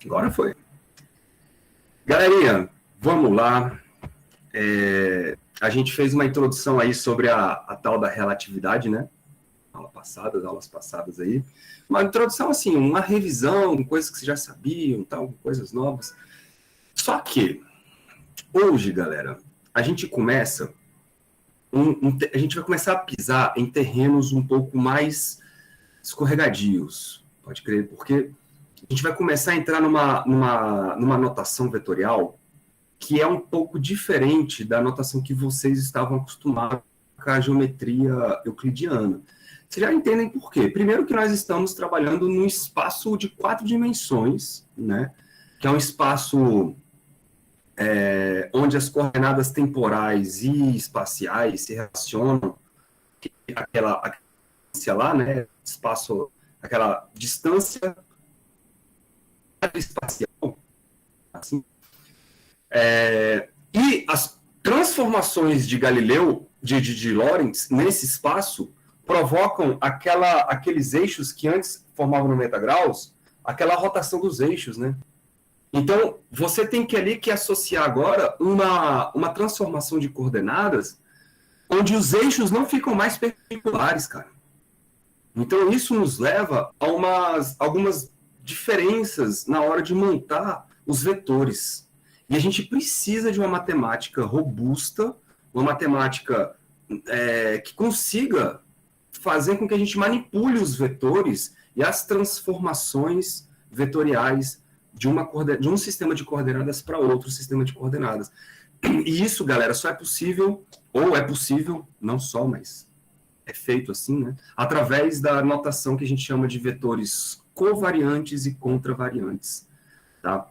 Agora foi. Galerinha, vamos lá. A gente fez uma introdução aí sobre a tal da relatividade, né? Aulas passadas aí. Uma introdução, assim, uma revisão, com coisas que vocês já sabiam, tal, coisas novas. Só que, hoje, galera, a gente começa... a gente vai começar a pisar em terrenos um pouco mais escorregadios, pode crer, porque a gente vai começar a entrar numa notação vetorial que é um pouco diferente da notação que vocês estavam acostumados com a geometria euclidiana. Vocês já entendem por quê? Primeiro que nós estamos trabalhando num espaço de 4 dimensões, né? Que é um espaço onde as coordenadas temporais e espaciais se relacionam, aquela distância lá, né? Espaço, aquela distância espacial, assim. E as transformações de Galileu, de Lorentz, nesse espaço, provocam aqueles eixos que antes formavam 90 graus, aquela rotação dos eixos, né? Então, você tem que associar agora uma transformação de coordenadas onde os eixos não ficam mais perpendiculares, cara. Então, isso nos leva a algumas diferenças na hora de montar os vetores. E a gente precisa de uma matemática robusta, uma matemática que consiga fazer com que a gente manipule os vetores e as transformações vetoriais de um sistema de coordenadas para outro sistema de coordenadas. E isso, galera, só é possível, ou é possível, não só, mas é feito assim, né? Através da notação que a gente chama de vetores covariantes e contravariantes, tá?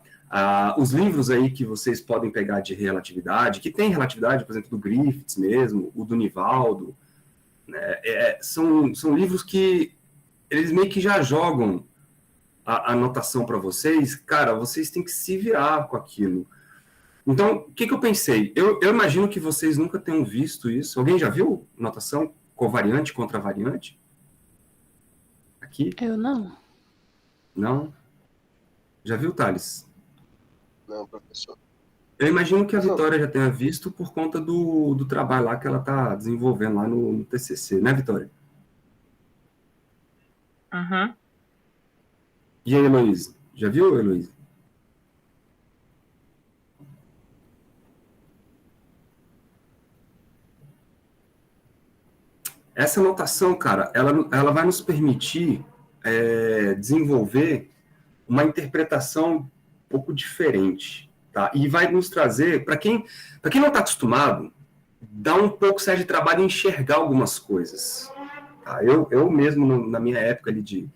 Os livros aí que vocês podem pegar de relatividade, que tem relatividade, por exemplo, do Griffiths mesmo, o do Nivaldo, né? São livros que eles meio que já jogam a notação para vocês. Cara, vocês têm que se virar com aquilo. Então, o que eu pensei? Eu imagino que vocês nunca tenham visto isso. Alguém já viu notação covariante, contravariante? Aqui? Eu não. Não? Já viu, Thales? Não, professor. Eu imagino que a Vitória já tenha visto por conta do trabalho lá que ela está desenvolvendo lá no TCC, né, Vitória? Uhum. E aí, Heloísa? Já viu, Heloísa? Essa notação, cara, ela vai nos permitir desenvolver uma interpretação um pouco diferente, tá? E vai nos trazer, para quem não está acostumado, dá um pouco certo de trabalho em enxergar algumas coisas. Tá? Eu mesmo, na minha época ali de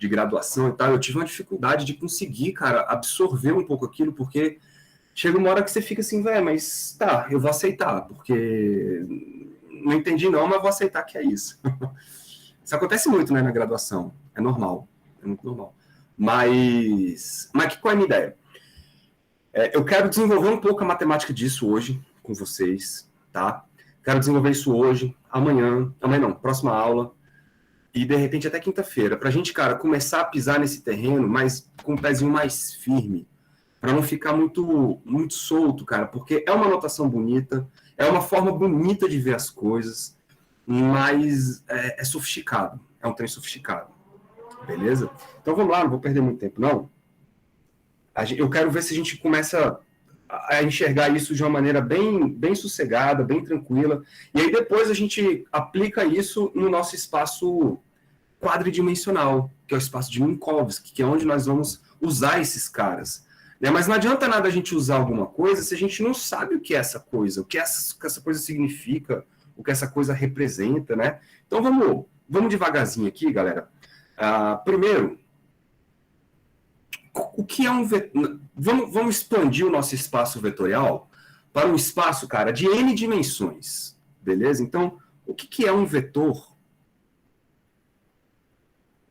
graduação e tal, eu tive uma dificuldade de conseguir, cara, absorver um pouco aquilo, porque chega uma hora que você fica assim, velho, mas tá, eu vou aceitar, porque não entendi não, mas vou aceitar que é isso. Isso acontece muito, né, na graduação, é normal, é muito normal. Mas qual é a minha ideia? Eu quero desenvolver um pouco a matemática disso hoje com vocês, tá? Quero desenvolver isso hoje, amanhã não, próxima aula, e de repente até quinta-feira, pra gente, cara, começar a pisar nesse terreno, mas com um pezinho mais firme, para não ficar muito, muito solto, cara, porque é uma notação bonita, é uma forma bonita de ver as coisas, mas é sofisticado, é um trem sofisticado, beleza? Então vamos lá, não vou perder muito tempo, não. Eu quero ver se a gente começa a enxergar isso de uma maneira bem, bem sossegada, bem tranquila, e aí depois a gente aplica isso no nosso espaço quadridimensional, que é o espaço de Minkowski, que é onde nós vamos usar esses caras. Mas não adianta nada a gente usar alguma coisa se a gente não sabe o que é essa coisa, o que essa coisa significa, o que essa coisa representa, né? Então vamos devagarzinho aqui, galera. Primeiro, o que é um vetor? Vamos expandir o nosso espaço vetorial para um espaço, cara, de N dimensões, beleza? Então, o que é um vetor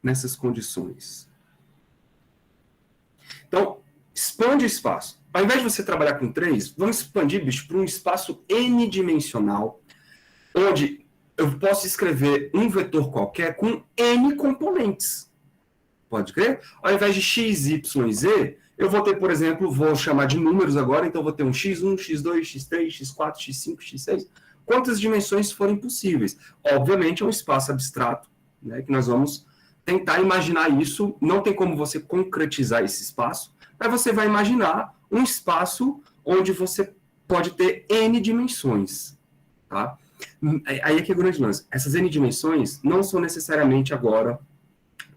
nessas condições? Então, expande o espaço. Ao invés de você trabalhar com 3, vamos expandir, bicho, para um espaço n-dimensional, onde eu posso escrever um vetor qualquer com n componentes. Pode crer? Ao invés de x, y, z, eu vou ter, por exemplo, vou chamar de números agora, então vou ter um x1, x2, x3, x4, x5, x6, quantas dimensões forem possíveis. Obviamente é um espaço abstrato, né, que nós vamos tentar imaginar isso, não tem como você concretizar esse espaço, mas você vai imaginar um espaço onde você pode ter n dimensões, tá? Aí é que é o grande lance. Essas n dimensões não são necessariamente agora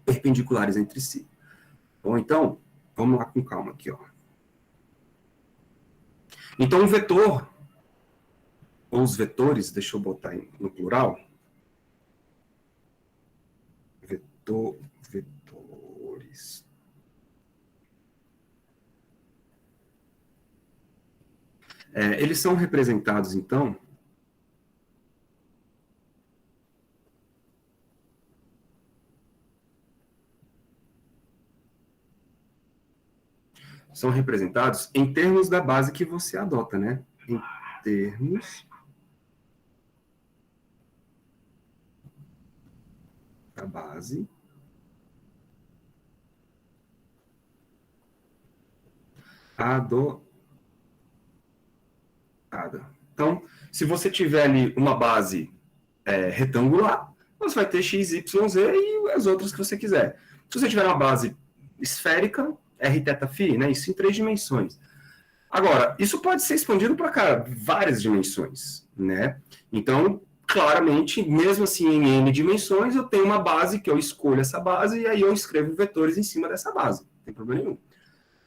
perpendiculares entre si. Bom, então, vamos lá com calma aqui, ó. Então, um vetor, ou os vetores, deixa eu botar no plural. Vetores. Eles são representados, então, são representados em termos da base que você adota, né? Em termos da base adotada. Então, se você tiver ali uma base retangular, você vai ter x, y, z e as outras que você quiser. Se você tiver uma base esférica, r θ φ, né? Isso em 3 dimensões. Agora, isso pode ser expandido para várias dimensões, né? Então, claramente, mesmo assim em n dimensões, eu tenho uma base que eu escolho essa base e aí eu escrevo vetores em cima dessa base. Não tem problema nenhum.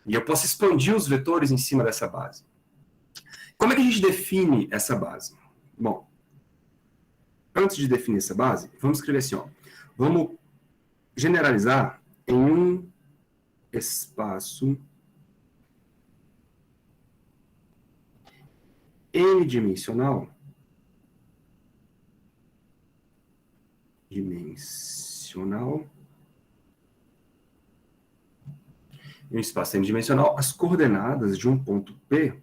E eu posso expandir os vetores em cima dessa base. Como é que a gente define essa base? Bom, antes de definir essa base, vamos escrever assim, ó. Vamos generalizar em um espaço n-dimensional, em um espaço n-dimensional, as coordenadas de um ponto P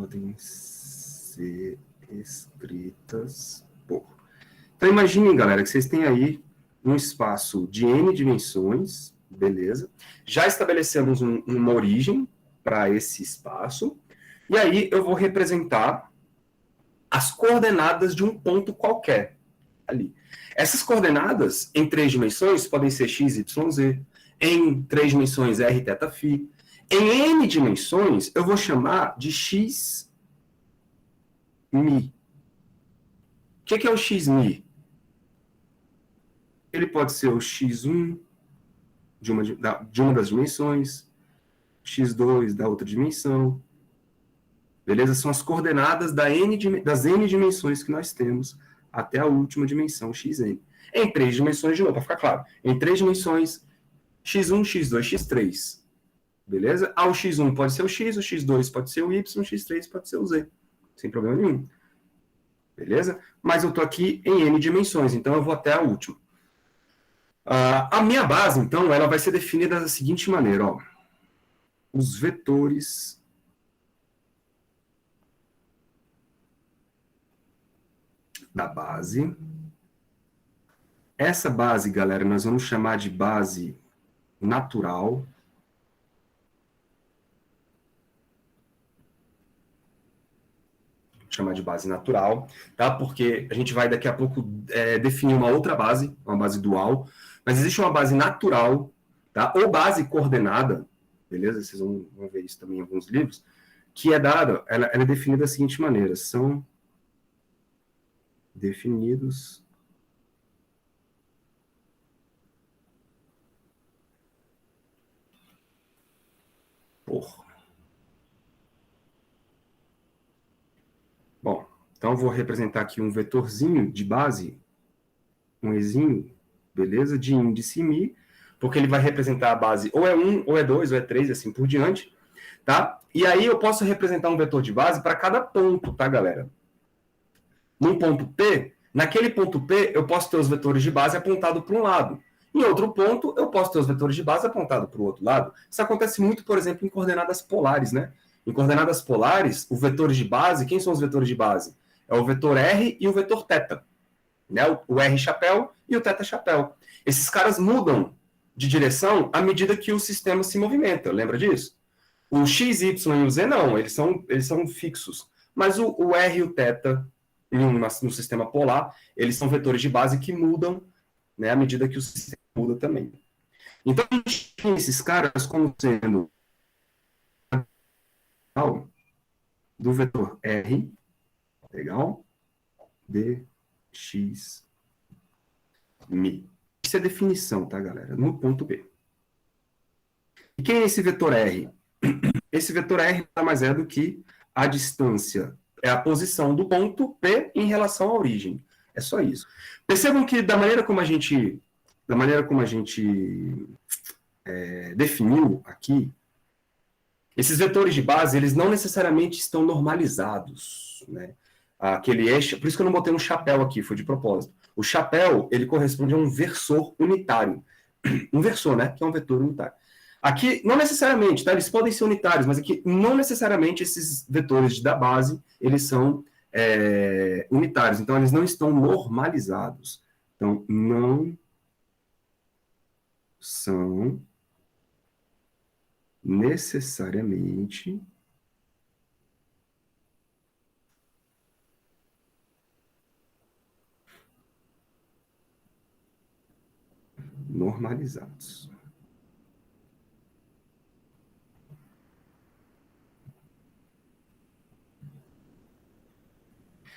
podem ser escritas por. Então, imaginem, galera, que vocês têm aí um espaço de n dimensões, beleza? Já estabelecemos uma origem para esse espaço, e aí eu vou representar as coordenadas de um ponto qualquer ali. Essas coordenadas, em 3 dimensões, podem ser x, y, z, em 3 dimensões, r, θ, φ. Em n dimensões, eu vou chamar de x, mi. O que é o x, mi? Ele pode ser o x1 de uma das dimensões, x2 da outra dimensão. Beleza? São as coordenadas das n dimensões que nós temos até a última dimensão, xn. Em 3 dimensões, de novo, para ficar claro. Em 3 dimensões, x1, x2, x3. Beleza? O x1 pode ser o x, o x2 pode ser o y, o x3 pode ser o z. Sem problema nenhum. Beleza? Mas eu estou aqui em n dimensões, então eu vou até a última. A minha base, então, ela vai ser definida da seguinte maneira. Ó. Os vetores da base. Essa base, galera, nós vamos chamar de base natural. Chamar de base natural, tá? Porque a gente vai daqui a pouco definir uma outra base, uma base dual, mas existe uma base natural, tá? Ou base coordenada, beleza? Vocês vão ver isso também em alguns livros, que é dada, ela é definida da seguinte maneira, são definidos por. Bom, então eu vou representar aqui um vetorzinho de base, um ezinho, beleza? De índice mi, porque ele vai representar a base ou é 1, ou é 2, ou é 3, assim por diante. Tá? E aí eu posso representar um vetor de base para cada ponto, tá, galera? Num ponto P, naquele ponto P, eu posso ter os vetores de base apontados para um lado. Em outro ponto, eu posso ter os vetores de base apontados para o outro lado. Isso acontece muito, por exemplo, em coordenadas polares, né? Em coordenadas polares, os vetores de base, quem são os vetores de base? É o vetor R e o vetor θ. Né? O R chapéu e o θ chapéu. Esses caras mudam de direção à medida que o sistema se movimenta. Lembra disso? O X, Y e o Z não, eles são fixos. Mas o R e o θ, no sistema polar, eles são vetores de base que mudam, né, à medida que o sistema muda também. Então, a gente tem esses caras como sendo do vetor R, legal? D, X, Mi. Isso é definição, tá, galera? No ponto B. E quem é esse vetor R? Esse vetor R nada mais é do que a distância, é a posição do ponto P em relação à origem. É só isso. Percebam que da maneira como a gente definiu aqui, esses vetores de base, eles não necessariamente estão normalizados, né? Aquele eixo, por isso que eu não botei um chapéu aqui, foi de propósito. O chapéu, ele corresponde a um versor unitário. Um versor, né? Que é um vetor unitário. Aqui, não necessariamente, tá? Eles podem ser unitários, mas aqui, não necessariamente esses vetores da base, eles são unitários. Então, eles não estão normalizados. Então, não são necessariamente normalizados.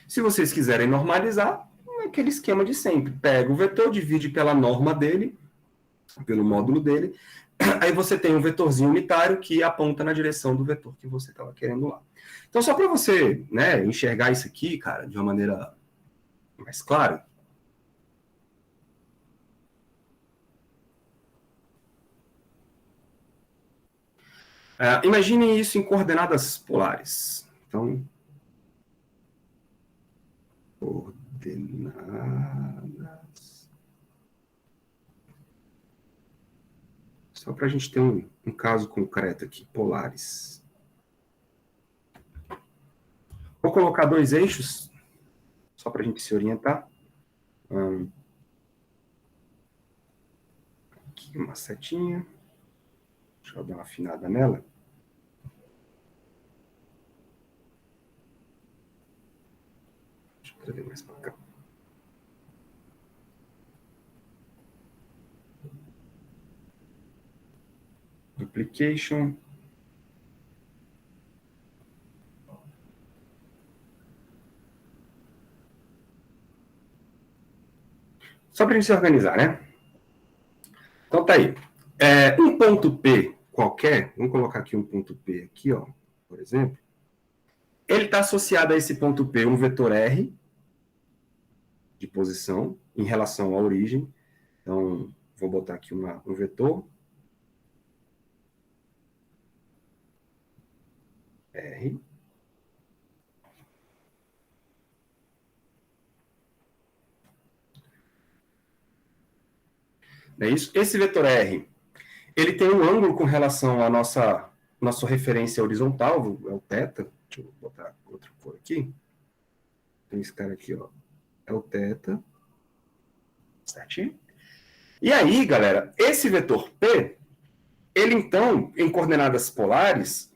Se vocês quiserem normalizar, é aquele esquema de sempre. Pega o vetor, divide pela norma dele, pelo módulo dele, aí você tem um vetorzinho unitário que aponta na direção do vetor que você estava querendo lá. Então, só para você, né, enxergar isso aqui, cara, de uma maneira mais clara, imaginem isso em coordenadas polares. Então, coordenadas. Só para a gente ter um caso concreto aqui, polares. Vou colocar dois eixos, só para a gente se orientar. Aqui uma setinha. Deixa eu dar uma afinada nela. Deixa eu trazer mais para cá. Duplication. Só para a gente se organizar, né? Então tá aí. Um ponto P qualquer, vamos colocar aqui um ponto P aqui, ó, por exemplo. Ele está associado a esse ponto P um vetor R de posição em relação à origem. Então, vou botar aqui um vetor R. É isso? Esse vetor R, ele tem um ângulo com relação à nossa referência horizontal, é o θ. Deixa eu botar outra cor aqui. Tem esse cara aqui, ó. É o θ. Certinho? E aí, galera, esse vetor P, ele então, em coordenadas polares,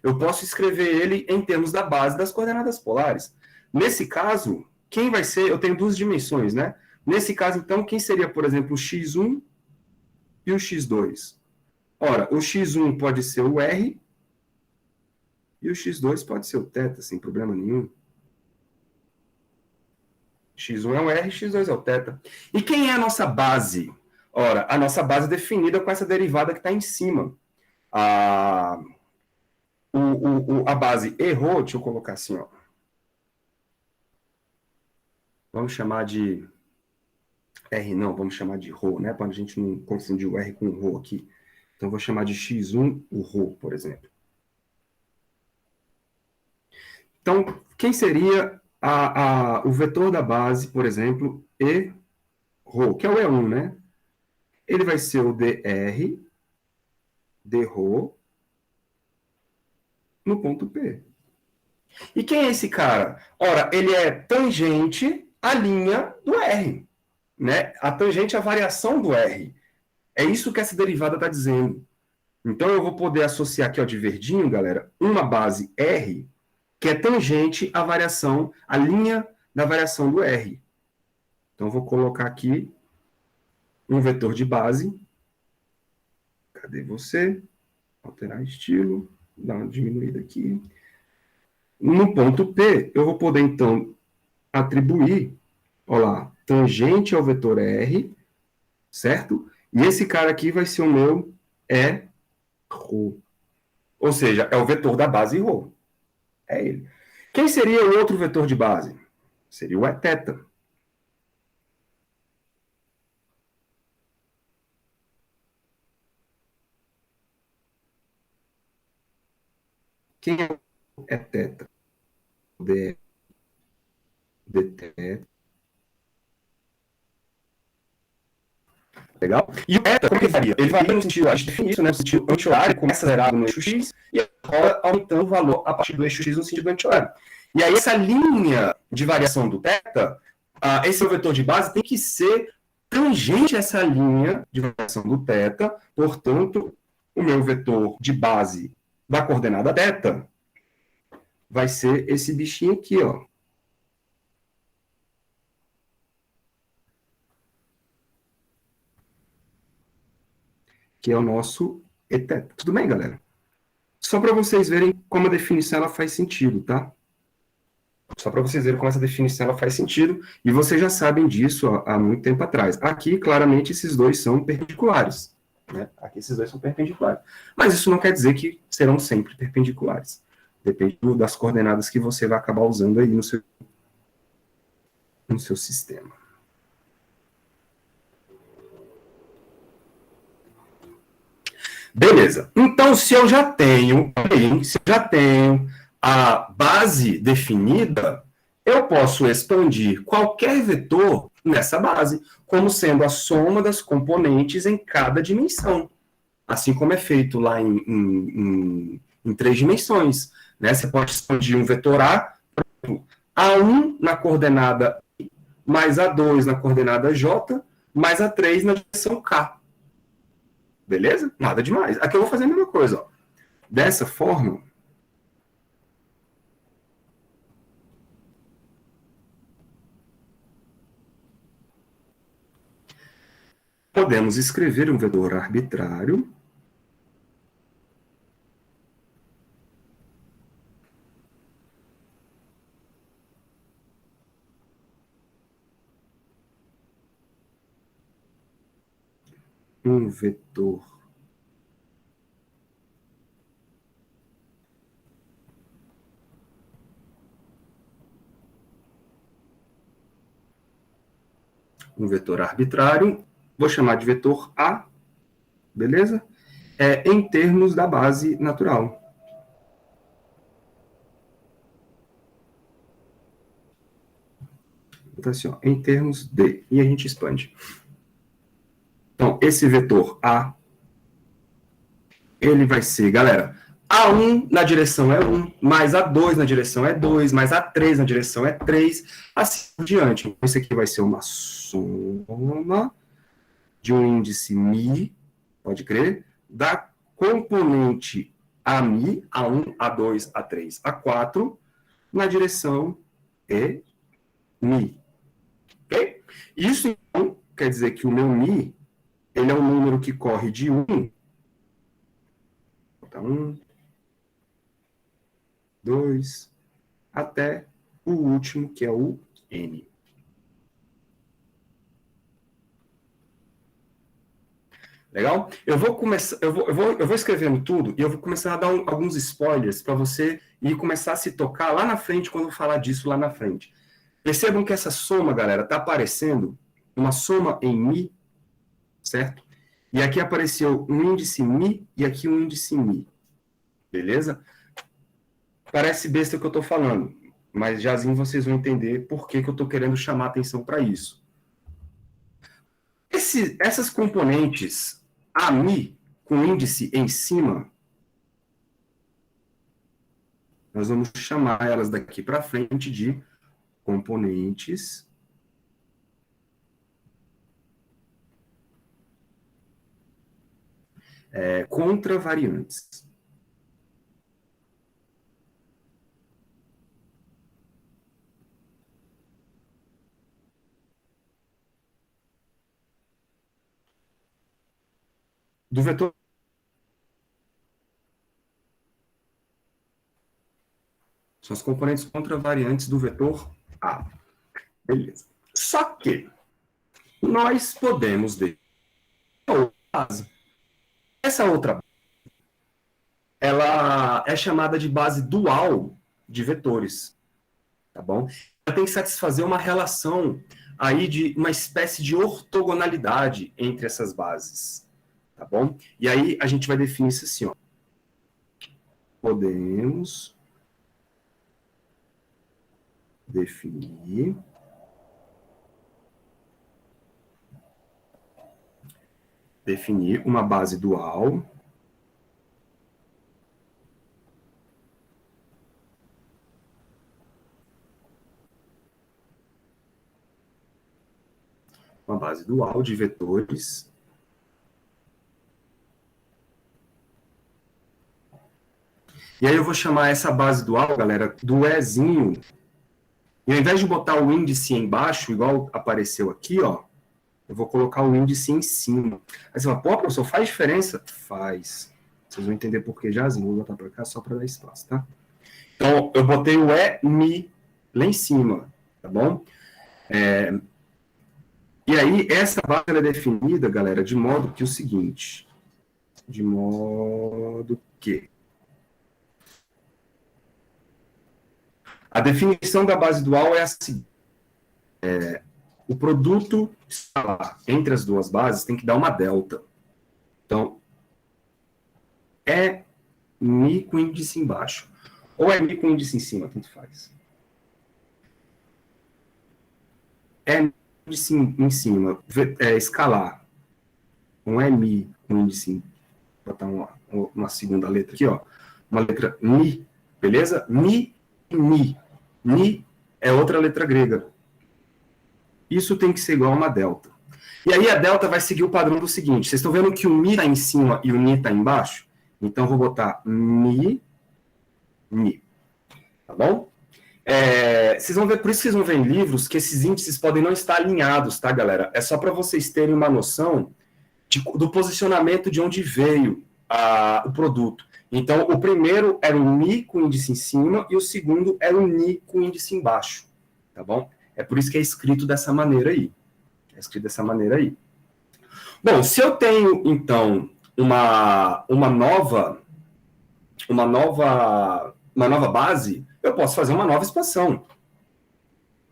eu posso escrever ele em termos da base das coordenadas polares. Nesse caso, quem vai ser? Eu tenho duas dimensões, né? Nesse caso, então, quem seria, por exemplo, o x1 e o x2? Ora, o x1 pode ser o R e o x2 pode ser o θ, sem problema nenhum. X1 é o R, x2 é o θ. E quem é a nossa base? Ora, a nossa base é definida com essa derivada que está em cima. A base errou, deixa eu colocar assim, ó. Vamos chamar de R, não, vamos chamar de ρ, né? Para a gente não confundir o R com o ρ aqui. Então, vou chamar de x1 o ρ, por exemplo. Então, quem seria o vetor da base, por exemplo, e ρ, que é o E1, né? Ele vai ser o dr, dρ, no ponto P. E quem é esse cara? Ora, ele é tangente à linha do R, né? A tangente à variação do R. É isso que essa derivada está dizendo. Então, eu vou poder associar aqui, ó, de verdinho, galera, uma base R, que é tangente à variação, à linha da variação do R. Então, eu vou colocar aqui um vetor de base. Cadê você? Alterar estilo, dar uma diminuída aqui. No ponto P, eu vou poder, então, atribuir, olha lá, tangente ao vetor R, certo? E esse cara aqui vai ser o meu E ρ. Ou seja, é o vetor da base ρ. É ele. Quem seria o outro vetor de base? Seria o Eθ. Quem é o Eθ? Dθ. Legal? E o eta, como ele varia? Ele varia no sentido, a gente define isso, né, no sentido anti-horário, começa acelerado no eixo x e rola aumentando o valor a partir do eixo x no sentido anti-horário. E aí essa linha de variação do θ, esse vetor de base tem que ser tangente a essa linha de variação do θ, portanto, o meu vetor de base da coordenada θ vai ser esse bichinho aqui, ó. Que é o nosso Eθ. Tudo bem, galera? Só para vocês verem como a definição ela faz sentido, tá? Só para vocês verem como essa definição ela faz sentido, e vocês já sabem disso há muito tempo atrás. Aqui, claramente, esses dois são perpendiculares. Né? Aqui, esses dois são perpendiculares. Mas isso não quer dizer que serão sempre perpendiculares. Depende das coordenadas que você vai acabar usando aí no seu sistema. Beleza. Então, se eu já tenho a base definida, eu posso expandir qualquer vetor nessa base, como sendo a soma das componentes em cada dimensão. Assim como é feito lá em 3 dimensões. Né? Você pode expandir um vetor A, A1 na coordenada I, mais A2 na coordenada J, mais A3 na direção K. Beleza? Nada demais. Aqui eu vou fazer a mesma coisa. Ó. Dessa forma, podemos escrever um vetor arbitrário um vetor arbitrário, vou chamar de vetor A, beleza? Em termos da base natural. Então, assim, ó, em termos de, e a gente expande. Então, esse vetor A, ele vai ser, galera, A1 na direção é 1, mais A2 na direção é 2, mais A3 na direção é 3, assim por diante. Então, isso aqui vai ser uma soma de um índice μ, pode crer, da componente AμI, A1, A2, A3, A4, na direção μ. Ok? Isso, então, quer dizer que o meu μ, ele é um número que corre de 1, então, 1, 2, até o último, que é o n. Legal? Eu vou começar, eu vou escrevendo tudo e eu vou começar a dar alguns spoilers para você e começar a se tocar lá na frente quando eu falar disso lá na frente. Percebam que essa soma, galera, está aparecendo uma soma em μ, certo? E aqui apareceu um índice Mi e aqui um índice Mi. Beleza? Parece besta o que eu estou falando, mas jazinho vocês vão entender por que eu estou querendo chamar atenção para isso. Essas componentes AMI com índice em cima, nós vamos chamar elas daqui para frente de componentes contravariantes. Do vetor são as componentes contravariantes do vetor A. Beleza. Só que nós podemos ter outra base. Essa outra base, ela é chamada de base dual de vetores. Tá bom? Ela tem que satisfazer uma relação aí de uma espécie de ortogonalidade entre essas bases. Tá bom? E aí a gente vai definir isso assim, ó. Podemos definir uma base dual de vetores e aí eu vou chamar essa base dual, galera, do Ezinho. E ao invés de botar o índice embaixo, igual apareceu aqui, ó, eu vou colocar o índice em cima. Aí você fala, pô, professor, faz diferença? Faz. Vocês vão entender por que jazinho. Vou botar para cá só para dar espaço, tá? Então, eu botei o Mi lá em cima, tá bom? E aí, essa base é definida, galera, de modo que o seguinte. De modo que a definição da base dual é a seguinte. O produto escalar entre as duas bases tem que dar uma delta. Então, é Mi com índice embaixo. Ou é Mi com índice em cima, tanto faz. É índice em cima, escalar. Não é Mi com índice. Vou botar uma segunda letra aqui, ó. Uma letra Mi, beleza? Mi e Mi. Mi é outra letra grega. Isso tem que ser igual a uma delta. E aí a delta vai seguir o padrão do seguinte. Vocês estão vendo que o Mi está em cima e o Ni está embaixo? Então, eu vou botar Mi, Mi. Tá bom? Vocês vão ver, por isso que vocês vão ver em livros que esses índices podem não estar alinhados, tá, galera? É só para vocês terem uma noção do posicionamento de onde veio o produto. Então, o primeiro era o Mi com índice em cima e o segundo era o Ni com índice embaixo. Tá bom? É por isso que é escrito dessa maneira aí. Bom, se eu tenho, então, uma nova base, eu posso fazer uma nova expansão.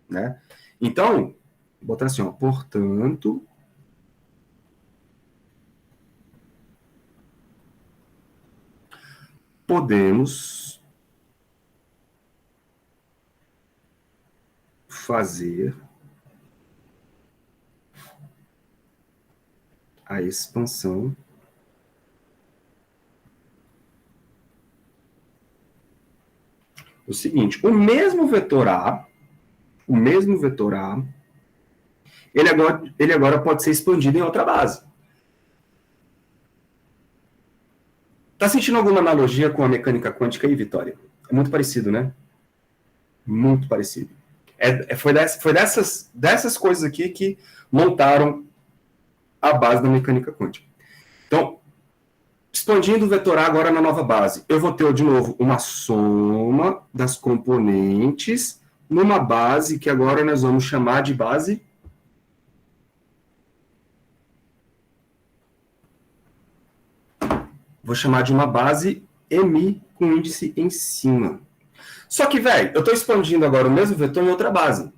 Né? Então, vou botar assim, ó, portanto, podemos fazer a expansão o seguinte, o mesmo vetor A, ele agora pode ser expandido em outra base. Tá sentindo alguma analogia com a mecânica quântica aí, Vitória? É muito parecido, né? Muito parecido. Foi dessas coisas aqui que montaram a base da mecânica quântica. Então, expandindo o vetor A agora na nova base, eu vou ter, de novo, uma soma das componentes numa base que agora nós vamos chamar de base vou chamar de uma base Mi com índice em cima. Só que, velho, eu estou expandindo agora o mesmo vetor em outra base.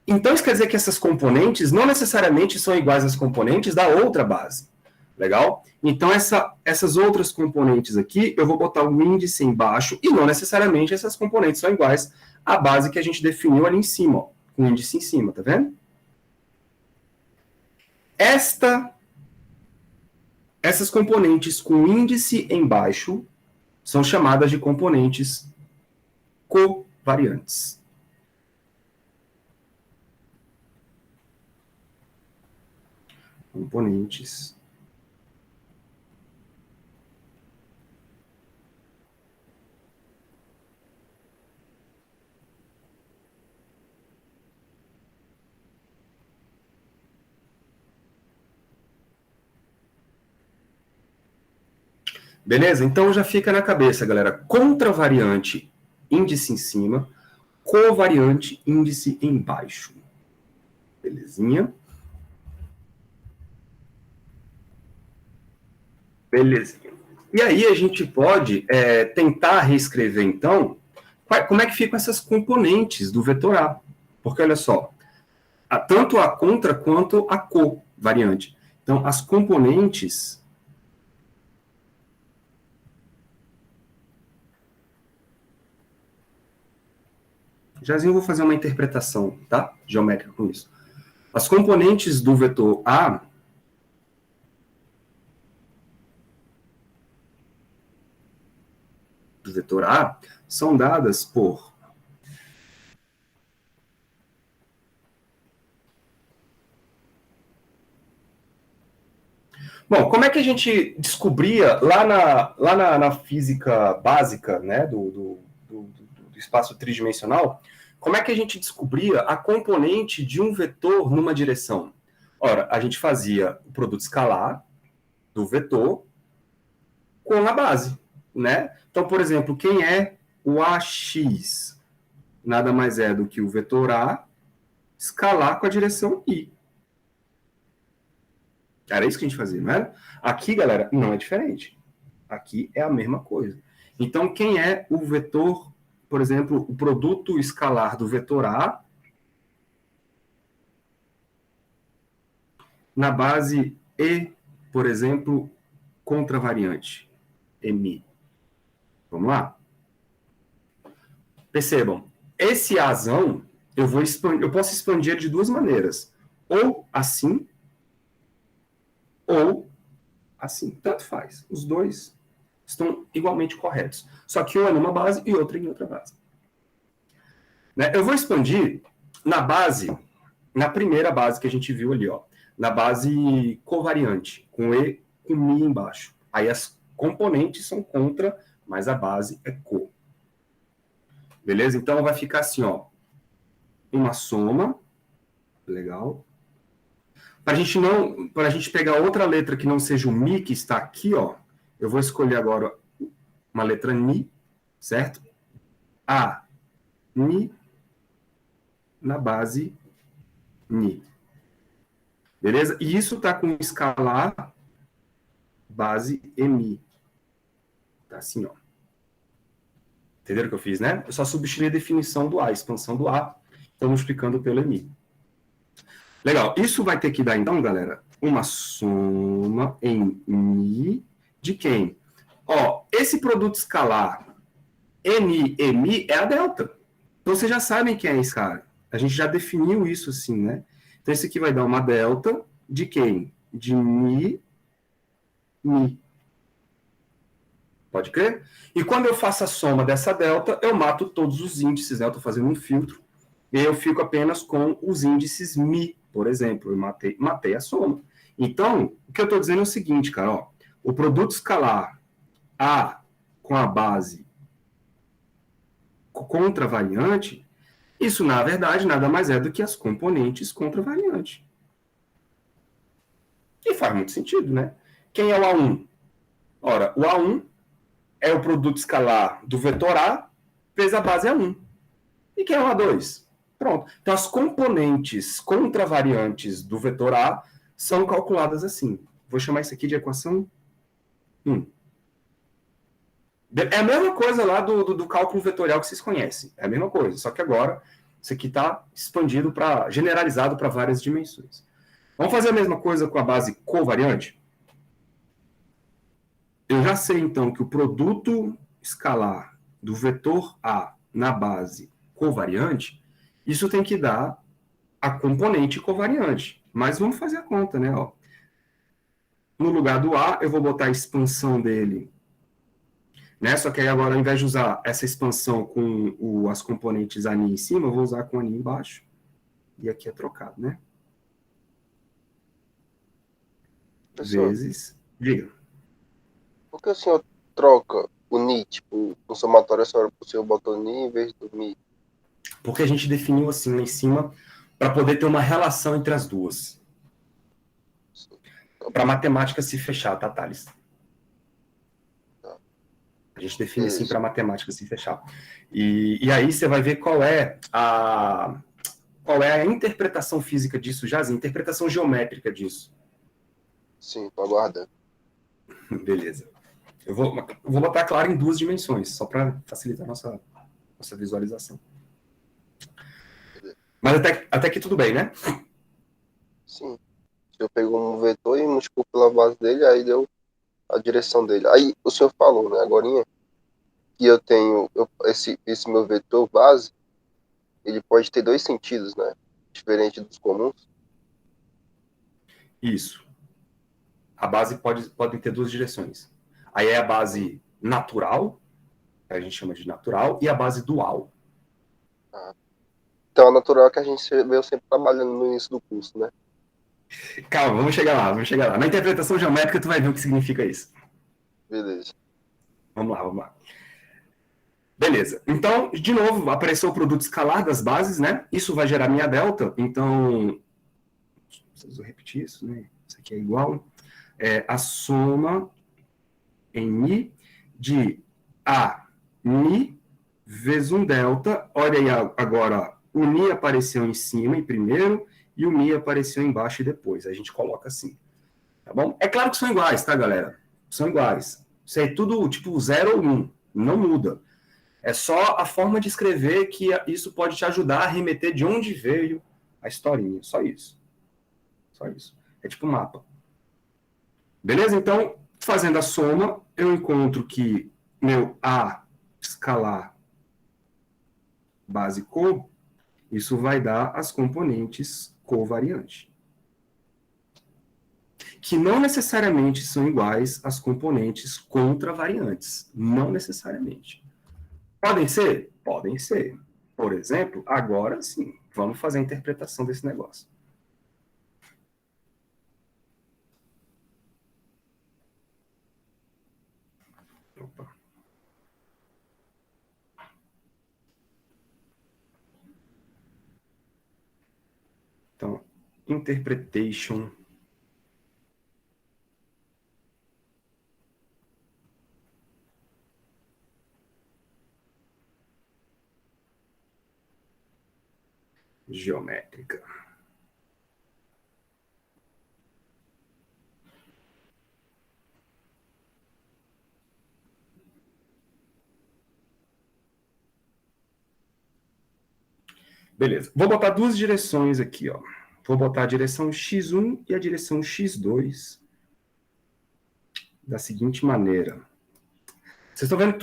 Então, isso quer dizer que essas componentes não necessariamente são iguais às componentes da outra base. Legal? Então, essas outras componentes aqui, eu vou botar o índice embaixo, e não necessariamente essas componentes são iguais à base que a gente definiu ali em cima, ó, com o índice em cima, tá vendo? Essas componentes com índice embaixo são chamadas de componentes covariantes. Componentes beleza? Então já fica na cabeça, galera. Contravariante, índice em cima. Covariante, índice embaixo. Belezinha? Belezinha. E aí a gente pode tentar reescrever, então, como é que ficam essas componentes do vetor A. Porque, olha só, tanto a contra quanto a covariante. Então, as componentes... Jazinho, eu vou fazer uma interpretação, tá? Geométrica com isso. As componentes do vetor A são dadas por bom, como é que a gente descobria lá na física básica, né, do espaço tridimensional, como é que a gente descobria a componente de um vetor numa direção? Ora, a gente fazia o produto escalar do vetor com a base, né? Então, por exemplo, quem é o AX? Nada mais é do que o vetor A escalar com a direção I. Era isso que a gente fazia, não era? Aqui, galera, não é diferente. Aqui é a mesma coisa. Então, quem é o vetor, por exemplo, o produto escalar do vetor A na base E, por exemplo, contravariante, MI. Vamos lá? Percebam, esse Azão, eu posso expandir de duas maneiras. Ou assim, ou assim. Tanto faz. Os dois estão igualmente corretos. Só que um é numa base e outro em outra base. Né? Eu vou expandir na base, na primeira base que a gente viu ali, ó, na base covariante, com E com Mi embaixo. Aí as componentes são contra, mas a base é co. Beleza? Então vai ficar assim, ó, uma soma, legal. Para a gente pegar outra letra que não seja o Mi, que está aqui, ó, eu vou escolher agora uma letra Mi, certo? A, Mi, na base Mi. Beleza? E isso está com escalar base Mi. Tá assim, ó. Entenderam o que eu fiz, né? Eu só substituí a definição do A, a expansão do A, então multiplicando pelo Mi. Legal. Isso vai ter que dar, então, galera, uma soma em Mi de quem? Ó, esse produto escalar Mi é a delta. Então, vocês já sabem quem é esse cara. A gente já definiu isso assim, né? Então, esse aqui vai dar uma delta de quem? De Mi. Pode crer? E quando eu faço a soma dessa delta, eu mato todos os índices, né? Eu estou fazendo um filtro. E eu fico apenas com os índices Mi, por exemplo. Eu matei a soma. Então, o que eu estou dizendo é o seguinte, cara. Ó, o produto escalar A com a base contravariante, isso, na verdade, nada mais é do que as componentes contravariante. E faz muito sentido, né? Quem é o A1? Ora, o A1 é o produto escalar do vetor A vezes a base A1. E quem é o A2? Pronto. Então, as componentes contravariantes do vetor A são calculadas assim. Vou chamar isso aqui de equação 1. É a mesma coisa lá do cálculo vetorial que vocês conhecem. É a mesma coisa, só que agora isso aqui está expandido generalizado para várias dimensões. Vamos fazer a mesma coisa com a base covariante? eu já sei, então, que o produto escalar do vetor A na base covariante, isso tem que dar a componente covariante. Mas vamos fazer a conta, né? Ó. No lugar do A, eu vou botar a expansão dele, né? Só que aí agora, ao invés de usar essa expansão com as componentes ANI em cima, eu vou usar com ANI embaixo. E aqui é trocado, né? Professor, Vezes. Diga. por que o senhor troca o Ni, tipo, no somatório o senhor botou Ni em vez do Mi? Porque a gente definiu assim lá em cima para poder ter uma relação entre as duas. Para a matemática se fechar, tá, Thales? Tá, A gente define assim beleza. para a matemática se fechar. E aí você vai ver qual é a interpretação física disso, já, a interpretação geométrica disso. Sim, tô aguardando. Beleza. Eu vou botar claro em duas dimensões, só para facilitar a nossa visualização. Beleza. Mas até que tudo bem, né? Sim. O senhor pegou um vetor e multiplicou pela base dele, aí deu a direção dele. Aí o senhor falou, né, agorinha, que eu tenho esse meu vetor base, ele pode ter dois sentidos, né? Diferente dos comuns. Isso. A base pode ter duas direções. Aí é a base natural, que a gente chama de natural, e a base dual. Ah. Então é natural que a gente veio sempre trabalhando no início do curso, né? Calma, vamos chegar lá, vamos chegar lá. Na interpretação geométrica, tu vai ver o que significa isso. Beleza. Vamos lá, vamos lá. Beleza. Então, de novo, apareceu o produto escalar das bases, né? Isso vai gerar minha delta. Então, preciso repetir isso, né? Isso aqui é igual. É a soma em mi de a mi vezes um delta. Olha aí agora, o mi apareceu em cima em primeiro e o mi apareceu embaixo e depois. A gente coloca assim. Tá bom? É claro que são iguais, tá, galera? São iguais. Isso aí é tudo tipo 0 ou 1. Não muda. É só a forma de escrever que isso pode te ajudar a remeter de onde veio a historinha. Só isso. Só isso. É tipo um mapa. Beleza? Então, fazendo a soma, eu encontro que meu A escalar básico, isso vai dar as componentes covariante. Que não necessariamente são iguais às componentes contravariantes. Não necessariamente. Podem ser? Podem ser. Por exemplo, agora sim, vamos fazer a interpretação desse negócio. Opa. Então, interpretation geométrica. Beleza. Vou botar duas direções aqui, ó. Vou botar a direção x1 e a direção x2 da seguinte maneira. Vocês estão vendo que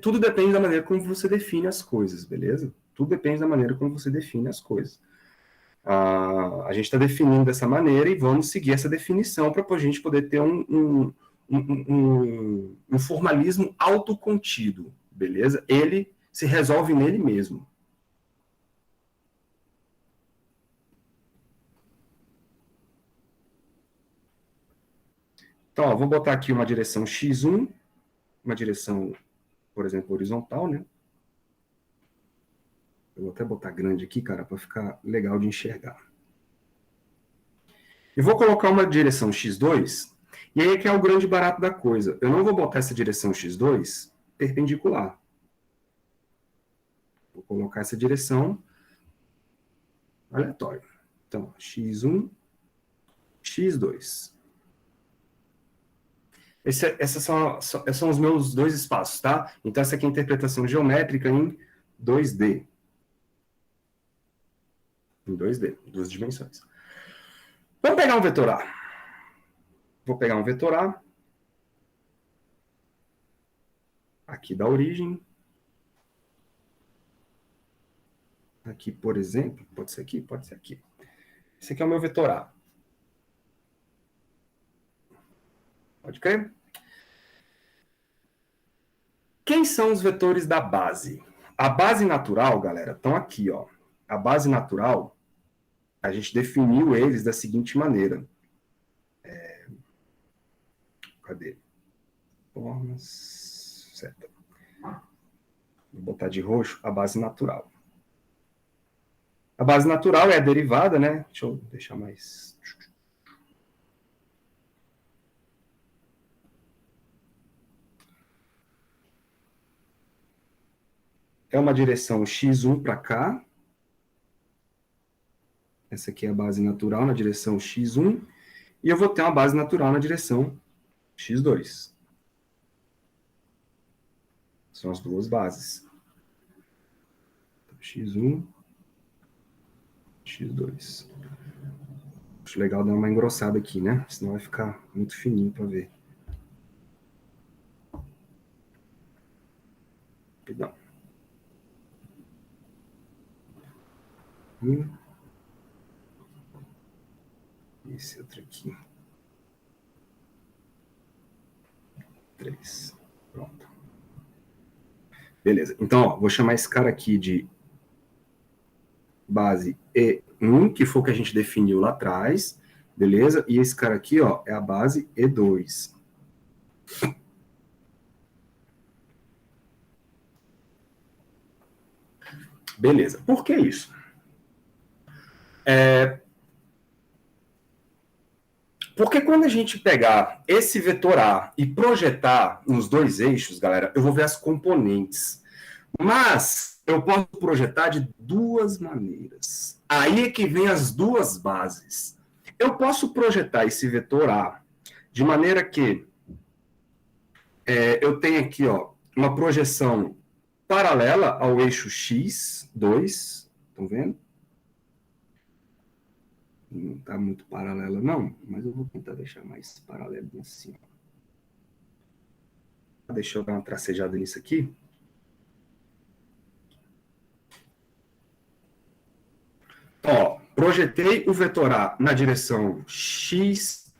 tudo depende da maneira como você define as coisas, beleza? Tudo depende da maneira como você define as coisas. A gente está definindo dessa maneira e vamos seguir essa definição para a gente poder ter um formalismo autocontido, beleza? Ele se resolve nele mesmo. Então, ó, vou botar aqui uma direção x1, uma direção, por exemplo, horizontal, né? Eu vou até botar grande aqui, cara, para ficar legal de enxergar. E vou colocar uma direção x2, e aí é que é o grande barato da coisa. Eu não vou botar essa direção x2 perpendicular. Vou colocar essa direção aleatória. Então, x1, x2. Esses são os meus dois espaços, tá? Então, essa aqui é a interpretação geométrica em 2D. Em 2D, duas dimensões. Vamos pegar um vetor A. Vou pegar um vetor A. aqui da origem. Aqui, por exemplo, pode ser aqui, pode ser aqui. Esse aqui é o meu vetor A. Pode crer? Quem são os vetores da base? A base natural, galera, estão aqui, ó. A base natural, a gente definiu eles da seguinte maneira. Cadê? Formas. Certo. Vou botar de roxo a base natural. A base natural é a derivada, né? Deixa eu deixar mais. É uma direção x1 para cá. Essa aqui é a base natural na direção x1. E eu vou ter uma base natural na direção x2. São as duas bases. x1, x2. Acho legal dar uma engrossada aqui, né? Senão vai ficar muito fininho para ver. Perdão. Esse outro aqui. 3. Pronto. Beleza. Então, ó, vou chamar esse cara aqui de base E1, que foi o que a gente definiu lá atrás. Beleza? E esse cara aqui, ó, é a base E2. Beleza. Por que isso? Porque quando a gente pegar esse vetor A e projetar nos dois eixos, galera, eu vou ver as componentes. Mas eu posso projetar de duas maneiras. Aí é que vem as duas bases. Eu posso projetar esse vetor A de maneira que eu tenho aqui, ó, uma projeção paralela ao eixo x2. Estão vendo? Não está muito paralela, não, mas eu vou tentar deixar mais paralelo assim. Deixa eu dar uma tracejada nisso aqui. Ó, projetei o vetor A na direção x1,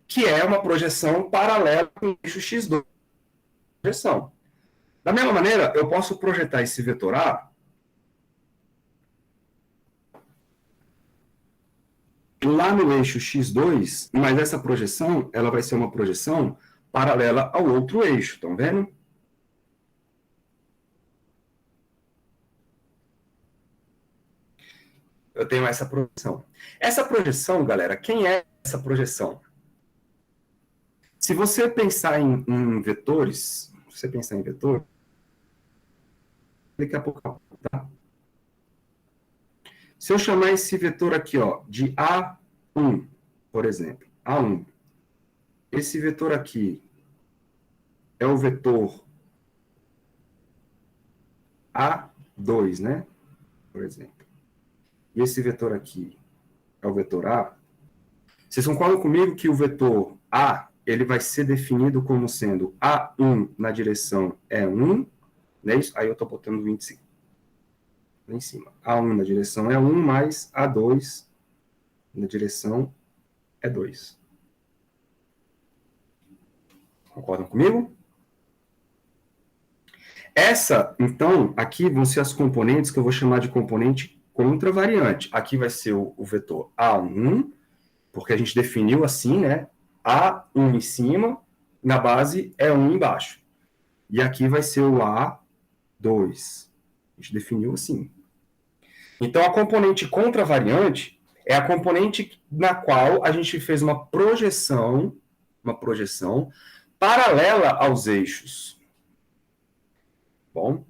que é uma projeção paralela com o eixo x2. Projeção. Da mesma maneira, eu posso projetar esse vetor A lá no eixo x2, mas essa projeção, ela vai ser uma projeção paralela ao outro eixo, estão vendo? Eu tenho essa projeção. Essa projeção, galera, quem é essa projeção? Se você pensar em vetores, daqui a pouco, tá? Se eu chamar esse vetor aqui, ó, de A1, por exemplo, A1, esse vetor aqui é o vetor A2, né? Por exemplo. E esse vetor aqui é o vetor A. Vocês concordam comigo que o vetor A ele vai ser definido como sendo A1 na direção E1, né? Aí eu estou botando o índice lá em cima. A1 na direção E1 mais A2 na direção E2. Concordam comigo? Essa, então, aqui vão ser as componentes que eu vou chamar de componente contravariante. Aqui vai ser o vetor A1, porque a gente definiu assim, né? A1 em cima, na base é 1 embaixo. E aqui vai ser o A2. A gente definiu assim. Então, a componente contravariante é a componente na qual a gente fez uma projeção paralela aos eixos. Bom?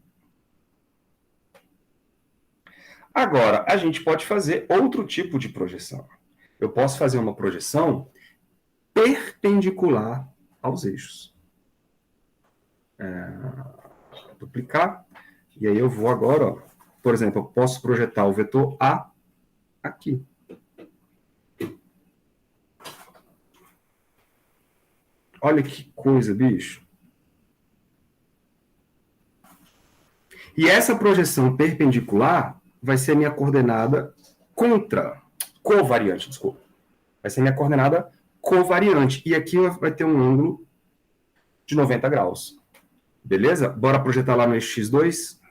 Agora, a gente pode fazer outro tipo de projeção. Eu posso fazer uma projeção perpendicular aos eixos. Duplicar. E aí eu vou agora, ó, por exemplo, eu posso projetar o vetor A aqui. Olha que coisa, bicho. E essa projeção perpendicular vai ser a minha coordenada covariante, desculpa. Vai ser a minha coordenada covariante. E aqui vai ter um ângulo de 90 graus. Beleza? Bora projetar lá no eixo x2.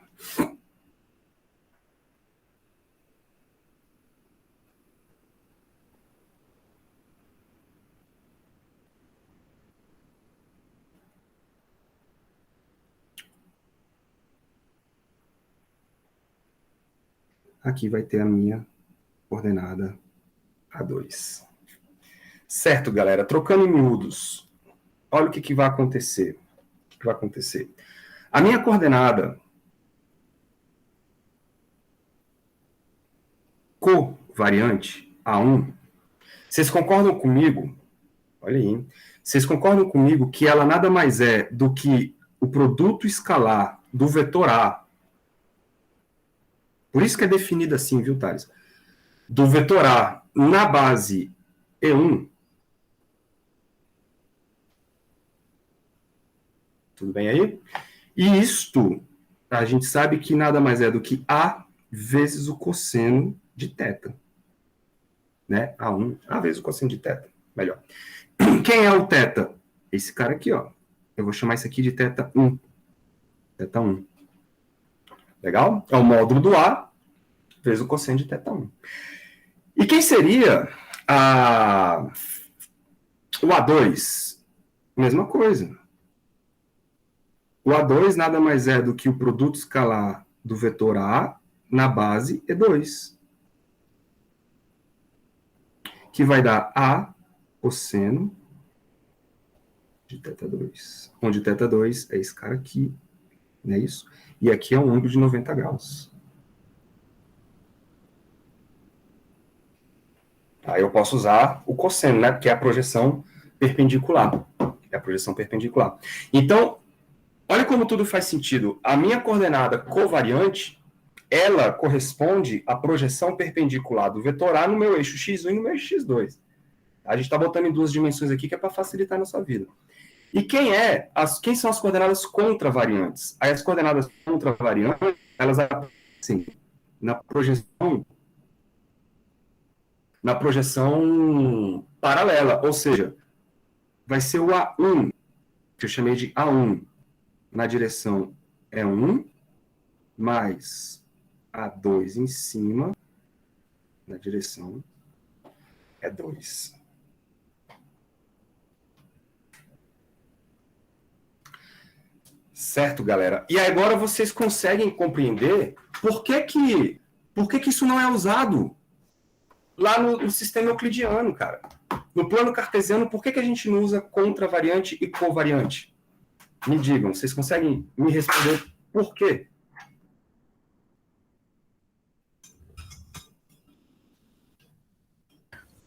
Aqui vai ter a minha coordenada A2. Certo, galera? Trocando em miúdos. Olha o que vai acontecer. O que vai acontecer? A minha coordenada covariante, A1, vocês concordam comigo? Olha aí, hein? Vocês concordam comigo que ela nada mais é do que o produto escalar do vetor A. Por isso que é definida assim, viu, Thales? Do vetor A na base E1. Tudo bem aí? E isto, a gente sabe que nada mais é do que A vezes o cosseno de θ. Né? A1, A vezes o cosseno de θ. Melhor. Quem é o θ? Esse cara aqui, ó. Eu vou chamar isso aqui de θ1. θ1. Legal? É o módulo do A vezes o cosseno de θ1. E quem seria o A2? Mesma coisa. O A2 nada mais é do que o produto escalar do vetor A na base E2. Que vai dar A cosseno de θ2. Onde θ2 é esse cara aqui, não é isso? E aqui é um ângulo de 90 graus. Aí eu posso usar o cosseno, né? Porque é a projeção perpendicular. É a projeção perpendicular. Então, olha como tudo faz sentido. A minha coordenada covariante, ela corresponde à projeção perpendicular do vetor A no meu eixo x1 e no meu eixo x2. A gente está botando em duas dimensões aqui que é para facilitar a nossa vida. E quem são as coordenadas contravariantes? Aí as coordenadas contravariantes, elas aparecem na projeção paralela, ou seja, vai ser o A1, que eu chamei de A1, na direção E1, mais A2 em cima, na direção E2. Certo, galera? E agora vocês conseguem compreender por que isso não é usado lá no sistema euclidiano, cara. No plano cartesiano, por que a gente não usa contravariante e covariante? Me digam, vocês conseguem me responder por quê?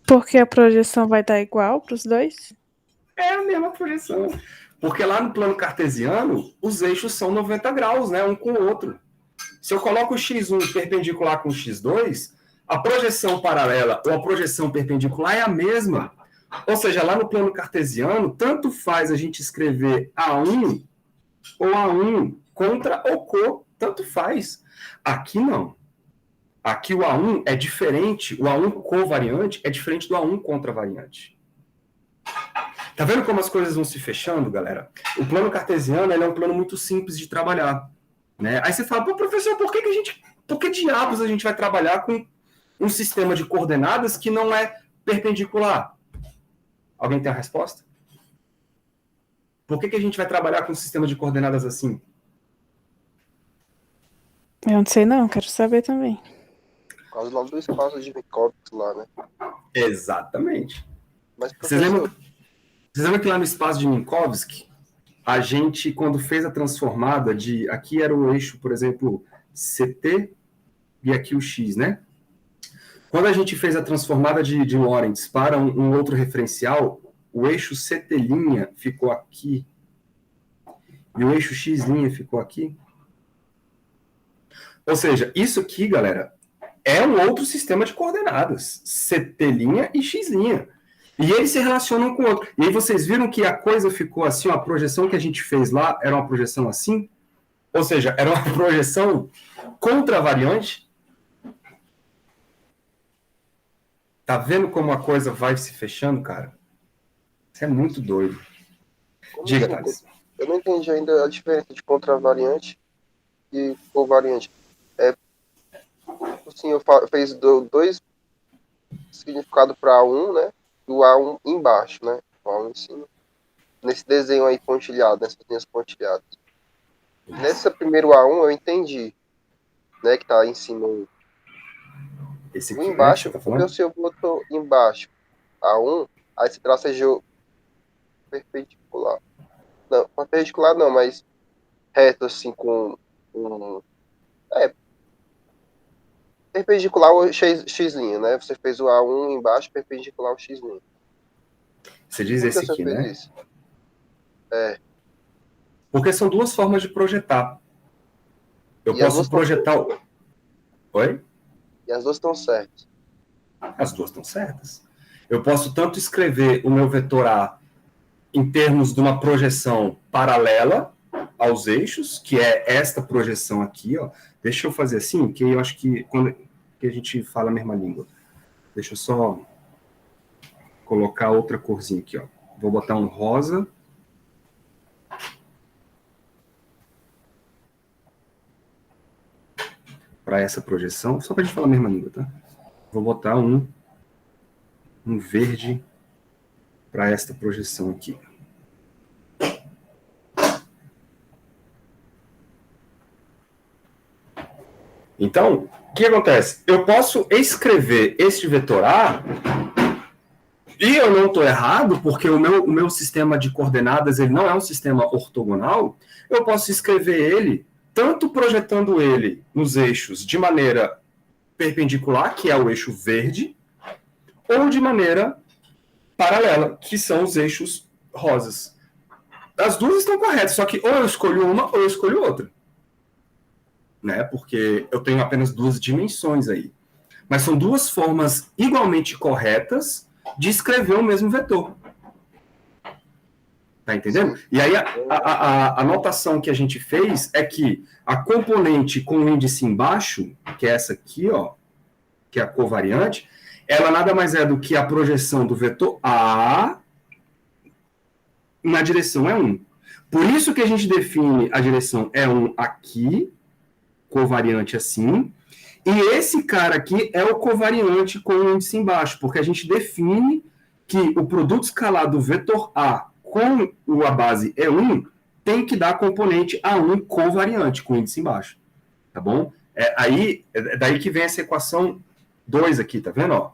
Porque a projeção vai estar igual para os dois? É a mesma projeção. Porque lá no plano cartesiano, os eixos são 90 graus, né? Um com o outro. Se eu coloco o x1 perpendicular com o x2, a projeção paralela ou a projeção perpendicular é a mesma. Ou seja, lá no plano cartesiano, tanto faz a gente escrever A1 ou A1 contra ou co, tanto faz. Aqui não. Aqui o A1 é diferente, o A1 covariante é diferente do A1 contravariante. Tá vendo como as coisas vão se fechando, galera? O plano cartesiano ele é um plano muito simples de trabalhar. Né? Aí você fala, pô, professor, por que diabos a gente vai trabalhar com um sistema de coordenadas que não é perpendicular? Alguém tem a resposta? Por que a gente vai trabalhar com um sistema de coordenadas assim? Eu não sei não, quero saber também. Por causa lá do espaço de Minkowski lá, né? Exatamente. Mas, Vocês lembram que lá no espaço de Minkowski, a gente, quando fez a transformada de... Aqui era o eixo, por exemplo, CT e aqui o X, né? Quando a gente fez a transformada de Lorentz para um outro referencial, o eixo CT' ficou aqui e o eixo X' ficou aqui. Ou seja, isso aqui, galera, é um outro sistema de coordenadas, CT' e X'. E eles se relacionam com o outro. E aí vocês viram que a coisa ficou assim, ó, a projeção que a gente fez lá era uma projeção assim? Ou seja, era uma projeção contravariante. Tá vendo como a coisa vai se fechando, cara? Isso é muito doido. Como Diga, assim? Thales. Eu não entendi ainda a diferença de contravariante e covariante. É, assim, eu fiz dois significados para A1, né? E o A1 embaixo, né? O A1 em cima. Nesse desenho aí pontilhado, nessas linhas pontilhadas. Nesse primeiro A1 eu entendi, né? Que tá em cima Esse o aqui, né, que você embaixo, tá porque falando? se eu boto embaixo A1, aí esse traço é perpendicular. Não, perpendicular não, mas reto assim com um. É, perpendicular ao X', né? Você fez o A1 embaixo, perpendicular ao X'. Você diz Por que esse você aqui, fez né? isso? É, Porque são duas formas de projetar. Eu e as duas posso estão certas. projetar. Oi? E as duas estão certas. As duas estão certas. Eu posso tanto escrever o meu vetor A em termos de uma projeção paralela aos eixos, que é esta projeção aqui, ó. Deixa eu fazer assim, que eu acho que quando que a gente fala a mesma língua. Deixa eu só colocar outra corzinha aqui, ó. Vou botar um rosa. Para essa projeção, só para a gente falar a mesma língua, tá? Vou botar um verde para esta projeção aqui. Então, o que acontece? Eu posso escrever este vetor A e eu não estou errado, porque o meu sistema de coordenadas ele não é um sistema ortogonal. Eu posso escrever ele tanto projetando ele nos eixos de maneira perpendicular, que é o eixo verde, ou de maneira paralela, que são os eixos rosas. As duas estão corretas, só que ou eu escolho uma ou eu escolho outra. Né? Porque eu tenho apenas duas dimensões aí. Mas são duas formas igualmente corretas de escrever o mesmo vetor. Tá entendendo? Sim. E aí a notação que a gente fez é que a componente com o índice embaixo, que é essa aqui, ó, que é a covariante, ela nada mais é do que a projeção do vetor A na direção E1. Por isso que a gente define a direção E1 aqui, covariante assim, e esse cara aqui é o covariante com o índice embaixo, porque a gente define que o produto escalar do vetor A com a base E1 tem que dar componente A1 covariante com o índice embaixo. Tá bom? É daí que vem essa equação 2 aqui, tá vendo? Ó?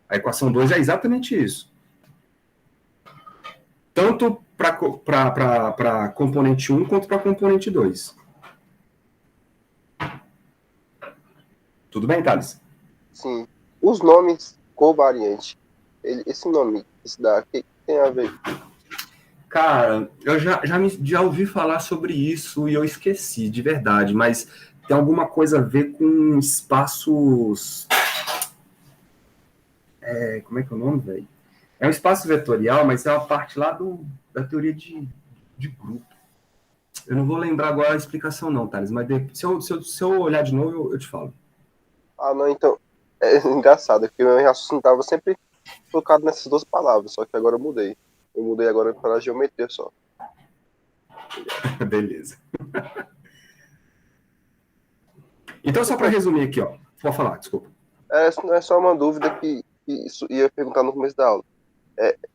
A equação 2 é exatamente isso. Tanto para componente 1 quanto para componente 2. Tudo bem, Thales? Sim. Os nomes covariante, esse nome, esse daqui, tem a ver? Cara, eu já ouvi falar sobre isso e eu esqueci, de verdade, mas tem alguma coisa a ver com espaços. Como é que é o nome, velho? É um espaço vetorial, mas é uma parte lá da teoria de grupo. Eu não vou lembrar agora a explicação, não, Thales, mas se eu olhar de novo, eu te falo. Ah, não, então. É engraçado, é porque meu raciocínio estava sempre focado nessas duas palavras, só que agora eu mudei. Eu mudei agora para a geometria só. Beleza. Então, só para resumir aqui, ó. Pode falar, desculpa. É só uma dúvida que isso ia perguntar no começo da aula.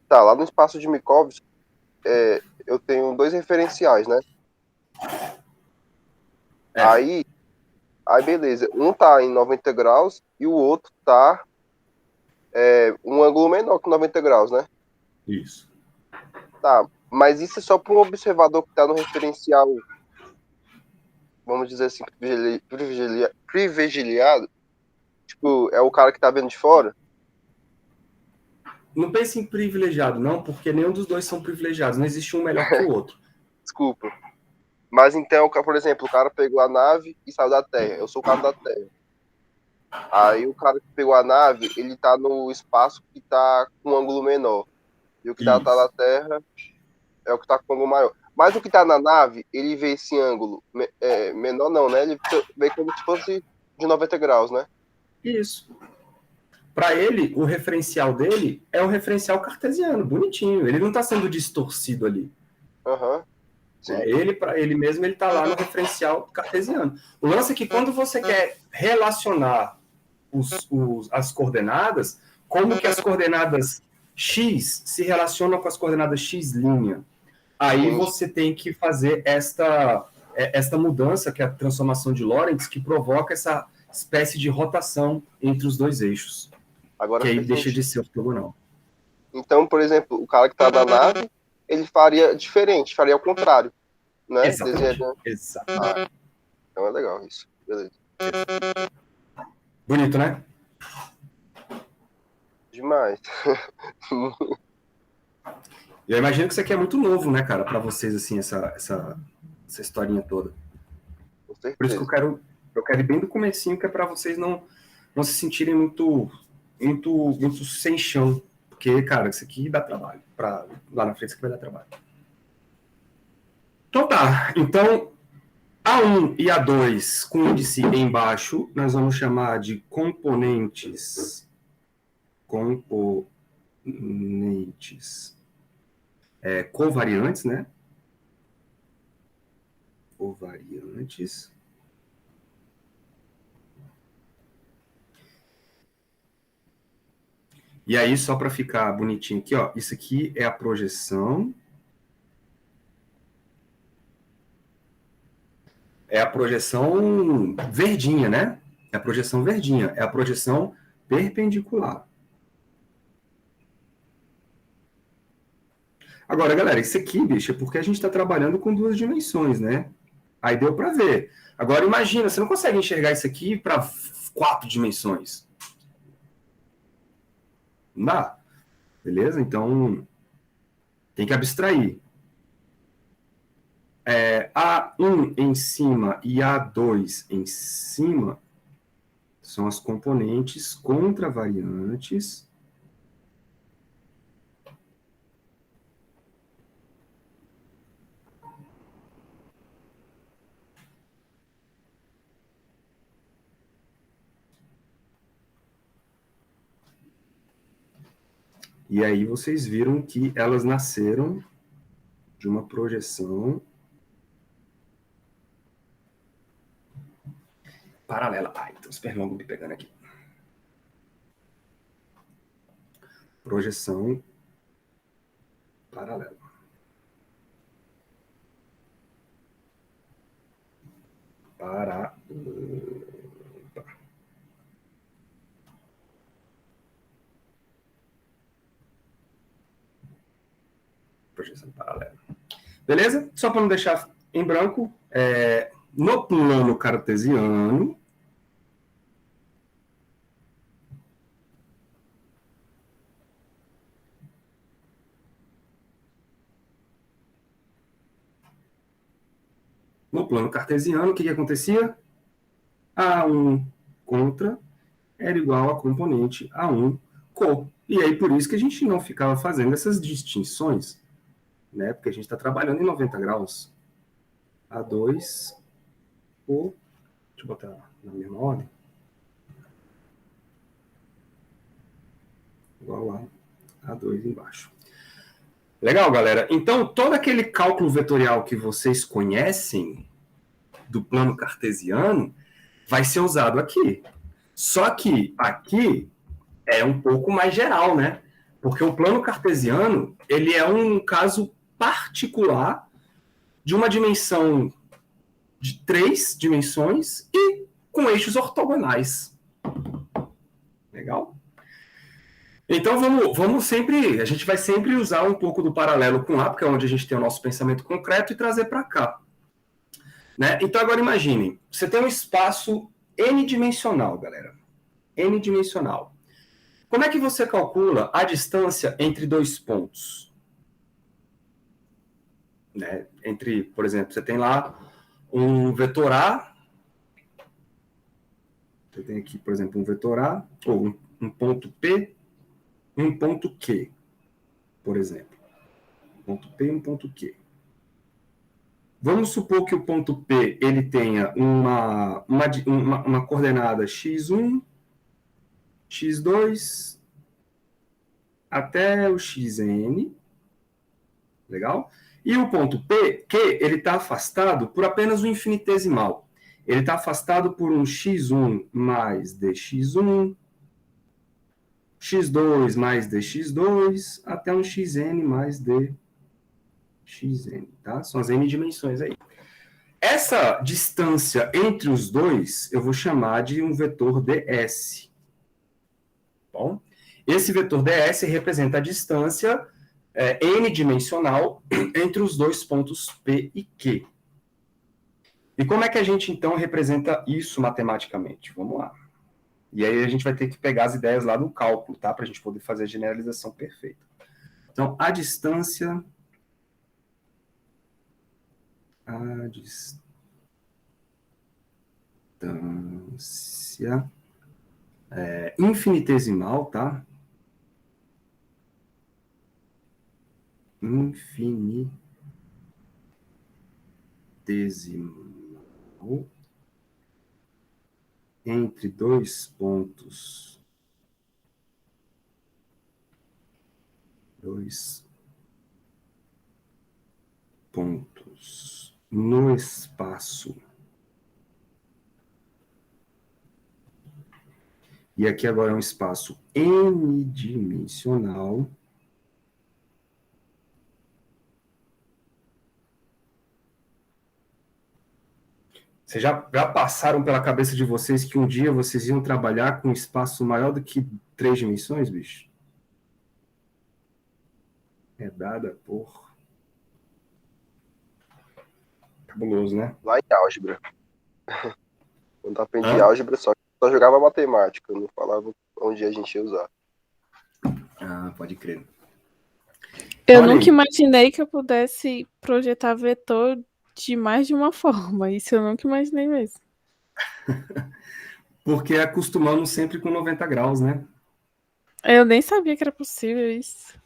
Tá, lá no espaço de Minkowski, eu tenho dois referenciais, né? É, Aí beleza. Um tá em 90 graus e o outro tá um ângulo menor que 90 graus, né? isso. Tá, mas isso é só para um observador que tá no referencial, vamos dizer assim, privilegiado. Tipo, é o cara que tá vendo de fora. Não pense em privilegiado, não, porque nenhum dos dois são privilegiados. Não existe um melhor que o outro. Desculpa. Mas então, por exemplo, o cara pegou a nave e saiu da Terra. Eu sou o cara da Terra. Aí o cara que pegou a nave, ele tá no espaço que tá com um ângulo menor. E o que tá na Isso. Terra é o que tá com um ângulo maior. Mas o que está na nave, ele vê esse ângulo menor não, né? Ele vê como se fosse de 90 graus, né? Isso. Para ele, o referencial dele é um referencial cartesiano, bonitinho. Ele não está sendo distorcido ali. Aham. Ele, para ele mesmo, ele está lá no referencial cartesiano. O lance é que quando você quer relacionar as coordenadas, como que as coordenadas x se relacionam com as coordenadas x'. Aí você tem que fazer esta mudança, que é a transformação de Lorentz, que provoca essa espécie de rotação entre os dois eixos. Agora que aí deixa de ser ortogonal. Então, por exemplo, o cara que está na nave, ele faria diferente, faria ao contrário, né? Exatamente. Exatamente. Então é legal isso. Beleza. Bonito, né? Demais. Eu imagino que isso aqui é muito novo, né, cara, para vocês, assim, essa historinha toda. Com certeza. Por isso que eu quero ir bem do comecinho, que é para vocês não se sentirem muito sem chão. Porque, cara, isso aqui dá trabalho. Lá na frente isso aqui vai dar trabalho. Então tá. Então, A1 e A2 com índice embaixo, nós vamos chamar de componentes. Covariantes, né? Covariantes. E aí, só para ficar bonitinho aqui, ó, isso aqui é a projeção. É a projeção verdinha, né? É a projeção verdinha. É a projeção perpendicular. Agora, galera, isso aqui, bicho, é porque a gente está trabalhando com duas dimensões, né? Aí deu para ver. Agora, imagina, você não consegue enxergar isso aqui para 4 dimensões. Não dá. Beleza? Então, tem que abstrair. A1 em cima e A2 em cima são as componentes contravariantes. E aí vocês viram que elas nasceram de uma projeção paralela. Então os pernilongos me pegando aqui. Projeção paralela. Projeção paralela. Beleza? Só para não deixar em branco, no plano cartesiano, o que acontecia? A1 contra era igual a componente A1 co. E aí, por isso que a gente não ficava fazendo essas distinções, né? Porque a gente está trabalhando em 90 graus. A2 co. Deixa eu botar na mesma ordem. Igual a A2 embaixo. Legal, galera. Então, todo aquele cálculo vetorial que vocês conhecem do plano cartesiano vai ser usado aqui. Só que aqui é um pouco mais geral, né? Porque o plano cartesiano, ele é um caso particular de uma dimensão de 3 dimensões e com eixos ortogonais. Legal? Então vamos sempre, a gente vai sempre usar um pouco do paralelo com A, porque é onde a gente tem o nosso pensamento concreto, e trazer para cá. Né? Então agora imaginem, você tem um espaço n-dimensional, galera. N-dimensional. Como é que você calcula a distância entre dois pontos? Né? Entre, por exemplo, você tem lá um vetor A, você tem aqui, por exemplo, um vetor A, ou um ponto P, e um ponto Q, por exemplo. Um ponto P e um ponto Q. Vamos supor que o ponto P ele tenha uma coordenada x1, x2, até o xn, legal? E o ponto P, que ele está afastado por apenas um infinitesimal. Ele está afastado por um x1 mais dx1, x2 mais dx2, até um xn mais dxn, tá? São as n dimensões aí. Essa distância entre os dois, eu vou chamar de um vetor ds. Bom, esse vetor ds representa a distância n-dimensional entre os dois pontos P e Q. E como é que a gente, então, representa isso matematicamente? Vamos lá. E aí a gente vai ter que pegar as ideias lá do cálculo, tá? Para a gente poder fazer a generalização perfeita. Então, a distância infinitesimal, tá? Infinitesimal entre dois pontos no espaço. E aqui agora é um espaço n-dimensional. Vocês já passaram pela cabeça de vocês que um dia vocês iam trabalhar com um espaço maior do que 3 dimensões, bicho? É dada por... Cabuloso, né? Lá em álgebra. Quando eu aprendi álgebra, só jogava matemática, não falava onde a gente ia usar. Ah, pode crer. Eu Olha nunca aí. imaginei que eu pudesse projetar vetor de mais de uma forma. Isso eu nunca imaginei mesmo. Porque acostumamos sempre com 90 graus, né? Eu nem sabia que era possível isso.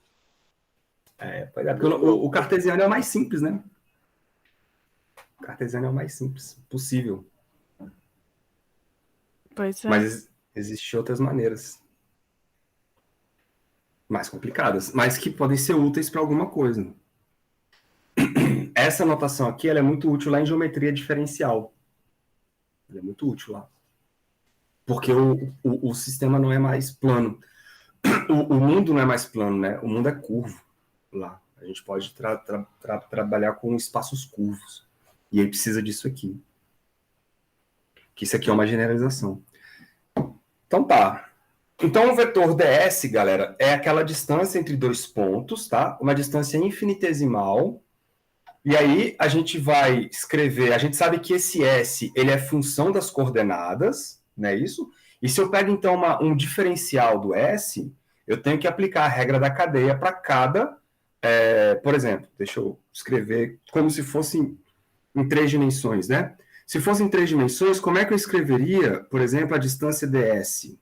Porque o cartesiano é o mais simples, né? O cartesiano é o mais simples possível. Pois é. Mas existem outras maneiras mais complicadas, mas que podem ser úteis para alguma coisa. Essa notação aqui ela é muito útil lá em geometria diferencial. Ela é muito útil lá. Porque o sistema não é mais plano. O mundo não é mais plano, né? O mundo é curvo lá. A gente pode trabalhar com espaços curvos. E aí precisa disso aqui. Que isso aqui é uma generalização. Então tá. Então o vetor ds, galera, é aquela distância entre dois pontos, tá? Uma distância infinitesimal. E aí a gente vai escrever, a gente sabe que esse S, ele é função das coordenadas, não é isso? E se eu pego então um diferencial do S, eu tenho que aplicar a regra da cadeia para cada, por exemplo, deixa eu escrever como se fosse em 3 dimensões, né? Se fosse em 3 dimensões, como é que eu escreveria, por exemplo, a distância ds?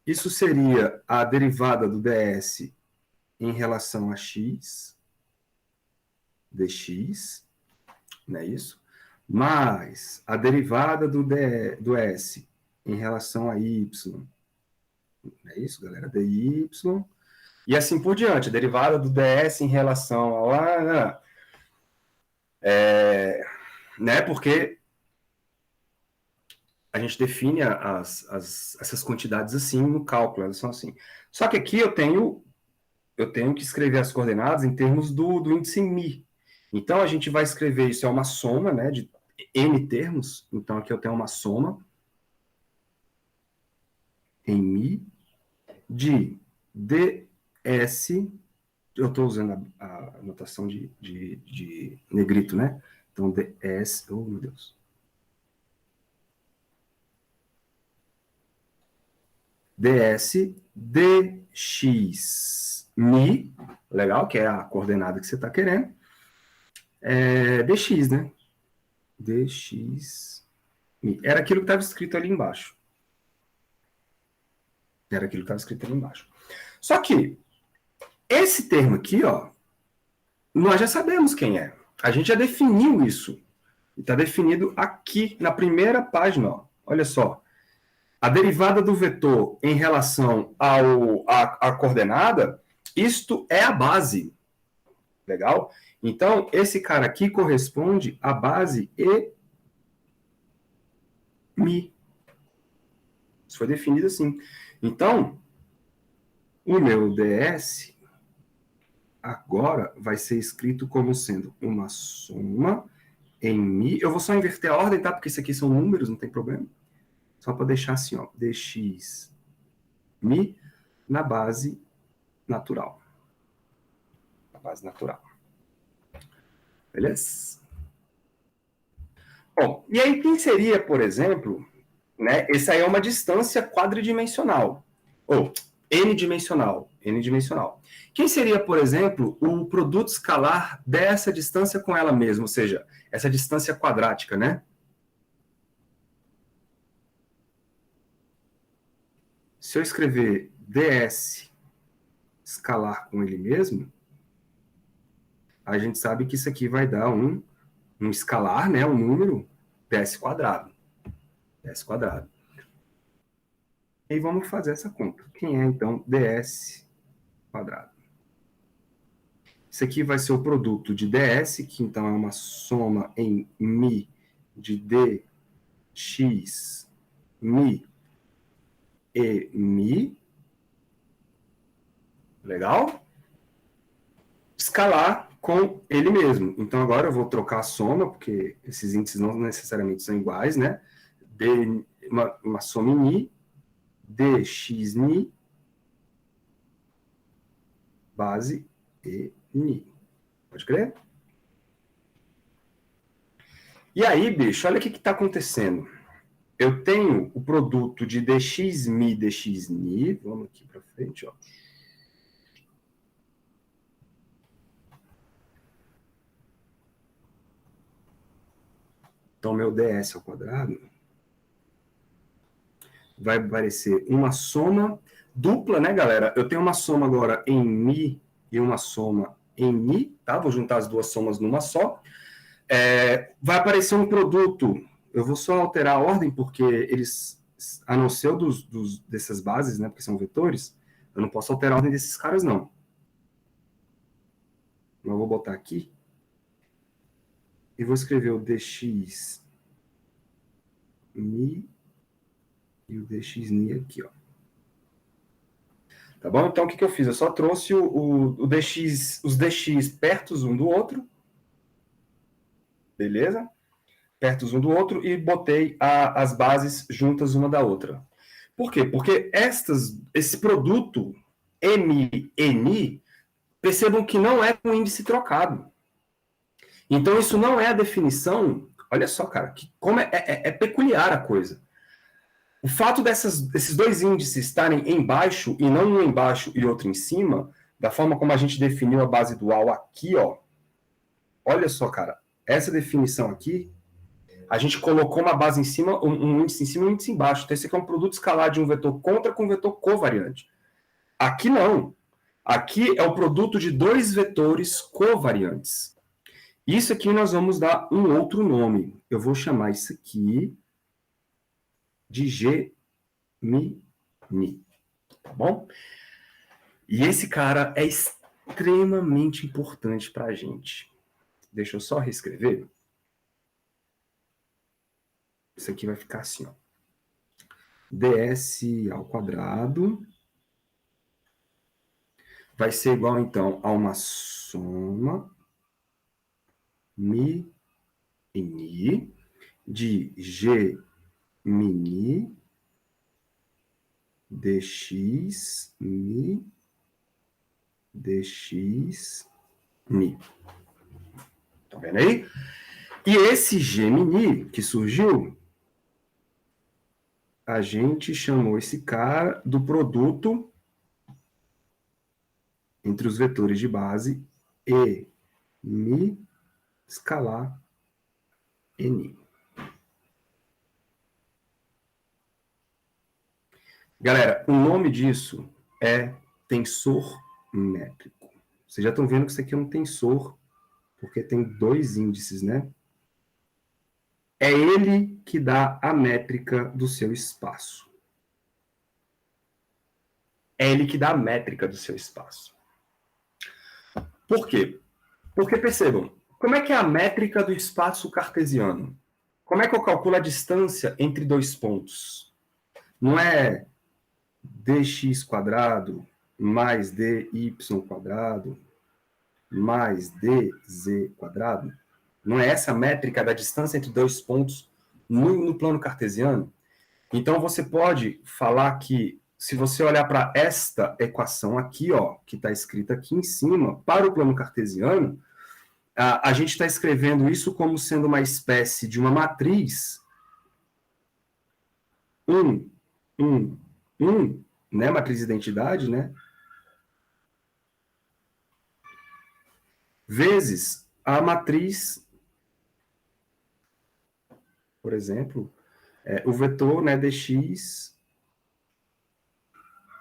Isso seria a derivada do ds em relação a x, dx, não é isso? Mais a derivada do S em relação a y. Não é isso, galera? dy. E assim por diante. A derivada do ds em relação a... né? Porque a gente define essas quantidades assim no cálculo. Elas são assim. Só que aqui eu tenho que escrever as coordenadas em termos do índice μ. Então, a gente vai escrever isso, é uma soma, né, de n termos. Então, aqui eu tenho uma soma em μ de ds, eu estou usando a notação de negrito, né? Então, ds, oh meu Deus. ds dx μ, legal, que é a coordenada que você está querendo, dx, né? dx μ. Era aquilo que estava escrito ali embaixo. Era aquilo que estava escrito ali embaixo. Só que esse termo aqui, ó, nós já sabemos quem é. A gente já definiu isso. Está definido aqui na primeira página. Ó. Olha só. A derivada do vetor em relação à coordenada, isto é a base. Legal? Então, esse cara aqui corresponde à base e mi. Isso foi definido assim. Então, o meu ds agora vai ser escrito como sendo uma soma em mi. Eu vou só inverter a ordem, tá? Porque isso aqui são números, não tem problema. Só para deixar assim, ó, dx mi na base natural. Na base natural. Beleza? Bom, e aí quem seria, por exemplo, né? Essa aí é uma distância quadridimensional. Ou n-dimensional. N-dimensional. Quem seria, por exemplo, o produto escalar dessa distância com ela mesma? Ou seja, essa distância quadrática, né? Se eu escrever ds escalar com ele mesmo, a gente sabe que isso aqui vai dar um escalar, né? Um número ds quadrado. Ds quadrado. E vamos fazer essa conta. Quem é, então, ds quadrado? Isso aqui vai ser o produto de ds, que então é uma soma em mi de dx mi e mi. Legal? Escalar com ele mesmo. Então, agora eu vou trocar a soma, porque esses índices não necessariamente são iguais, né? Uma soma em mi, dx mi, base e mi. Pode crer? E aí, bicho, olha o que está acontecendo. Eu tenho o produto de dx mi, dx ni. Vamos aqui para frente, ó. Então, meu ds ao quadrado vai aparecer uma soma dupla, né, galera? Eu tenho uma soma agora em mi e uma soma em ni, tá? Vou juntar as duas somas numa só. Vai aparecer um produto. Eu vou só alterar a ordem, porque eles, a não ser dessas bases, né, porque são vetores, eu não posso alterar a ordem desses caras, não. Eu vou botar aqui e vou escrever o dx mi e o dx ni aqui, ó. Tá bom? Então, o que eu fiz? Eu só trouxe os dx perto um do outro, beleza? Perto um do outro, e botei as bases juntas uma da outra. Por quê? Porque esse produto mi e ni, percebam que não é com índice trocado. Então, isso não é a definição. Olha só, cara, como é peculiar a coisa. O fato desses dois índices estarem embaixo, e não um embaixo e outro em cima, da forma como a gente definiu a base dual aqui, ó. Olha só, cara, essa definição aqui, a gente colocou uma base em cima, um índice em cima e um índice embaixo. Então, esse aqui é um produto escalar de um vetor contra com um vetor covariante. Aqui não. Aqui é o produto de dois vetores covariantes. Isso aqui nós vamos dar um outro nome. Eu vou chamar isso aqui de G mi ni. Tá bom? E esse cara é extremamente importante para a gente. Deixa eu só reescrever. Isso aqui vai ficar assim, ó. ds ao quadrado vai ser igual, então, a uma soma mi e ni de g mi dx mi dx mi. Tá vendo aí? E esse Gemini que surgiu, a gente chamou esse cara do produto entre os vetores de base e mi escalar ni. Galera, o nome disso é tensor métrico. Vocês já estão vendo que isso aqui é um tensor porque tem 2 índices, né? É ele que dá a métrica do seu espaço. É ele que dá a métrica do seu espaço. Por quê? Porque, percebam, como é que é a métrica do espaço cartesiano? Como é que eu calculo a distância entre 2 pontos? Não é dx² mais dy² mais dz²? Não é essa a métrica da distância entre 2 pontos no plano cartesiano? Então, você pode falar que, se você olhar para esta equação aqui, ó, que está escrita aqui em cima, para o plano cartesiano, a gente está escrevendo isso como sendo uma espécie de uma matriz 1, 1, 1, né? Matriz de identidade, né? Vezes a matriz, por exemplo, o vetor, né, dx,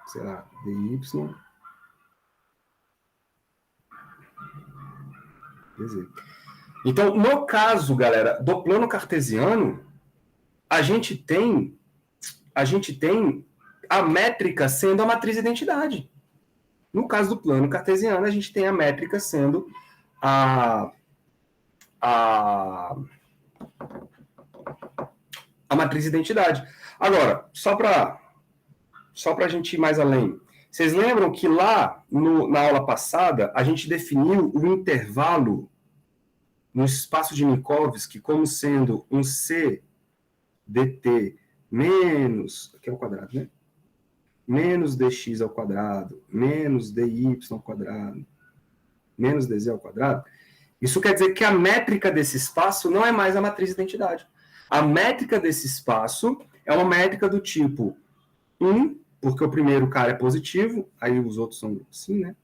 sei lá, dy, dz. Então, no caso, galera, do plano cartesiano, a gente tem a métrica sendo a matriz de identidade. No caso do plano cartesiano, a gente tem a métrica sendo a matriz de identidade. Agora, só para a gente ir mais além, vocês lembram que lá na aula passada a gente definiu o intervalo no espaço de Minkowski como sendo um c dt menos, aqui é o quadrado, né? Menos dx ao quadrado, menos dy ao quadrado, menos dz ao quadrado. Isso quer dizer que a métrica desse espaço não é mais a matriz de identidade. A métrica desse espaço é uma métrica do tipo 1, porque o primeiro cara é positivo, aí os outros são assim, né?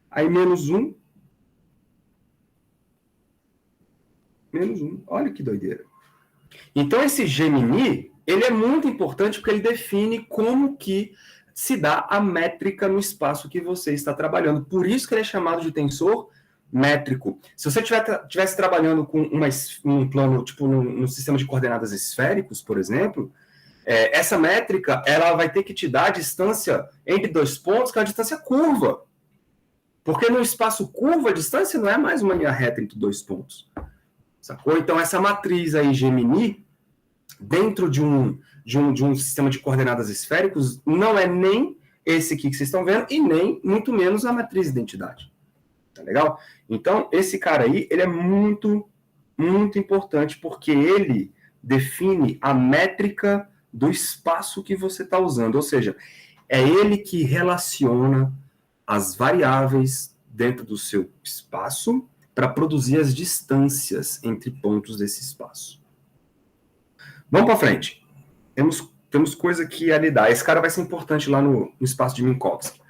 Aí menos 1, menos 1. Olha que doideira. Então, esse Gemini, ele é muito importante porque ele define como que se dá a métrica no espaço que você está trabalhando. Por isso que ele é chamado de tensor métrico. Se você estivesse trabalhando com um plano, tipo num sistema de coordenadas esféricos, por exemplo, essa métrica ela vai ter que te dar a distância entre 2 pontos, que é a distância curva. Porque no espaço curvo, a distância não é mais uma linha reta entre 2 pontos. Sacou? Então, essa matriz aí, Gemini, dentro de um sistema de coordenadas esféricos, não é nem esse aqui que vocês estão vendo, e nem, muito menos, a matriz de identidade. Tá legal? Então, esse cara aí, ele é muito, muito importante, porque ele define a métrica do espaço que você está usando. Ou seja, é ele que relaciona as variáveis dentro do seu espaço para produzir as distâncias entre pontos desse espaço. Vamos para frente. Temos coisa que a lidar. Esse cara vai ser importante lá no espaço de Minkowski.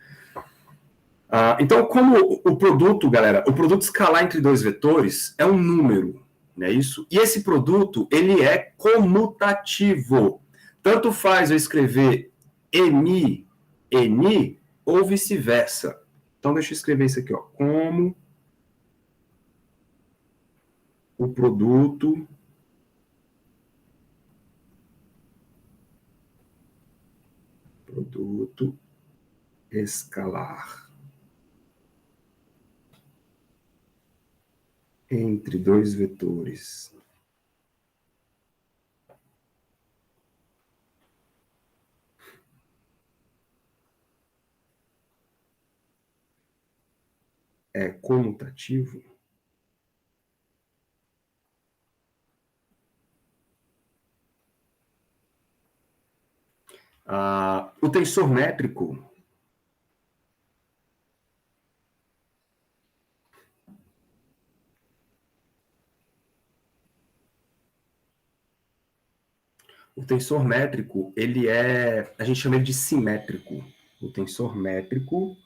Então, como o produto, galera, o produto escalar entre 2 vetores é um número, não é isso? E esse produto, ele é comutativo. Tanto faz eu escrever eni, ou vice-versa. Então, deixa eu escrever isso aqui, ó. Como o produto escalar entre 2 vetores é comutativo. O tensor métrico ele a gente chama ele de simétrico. O tensor métrico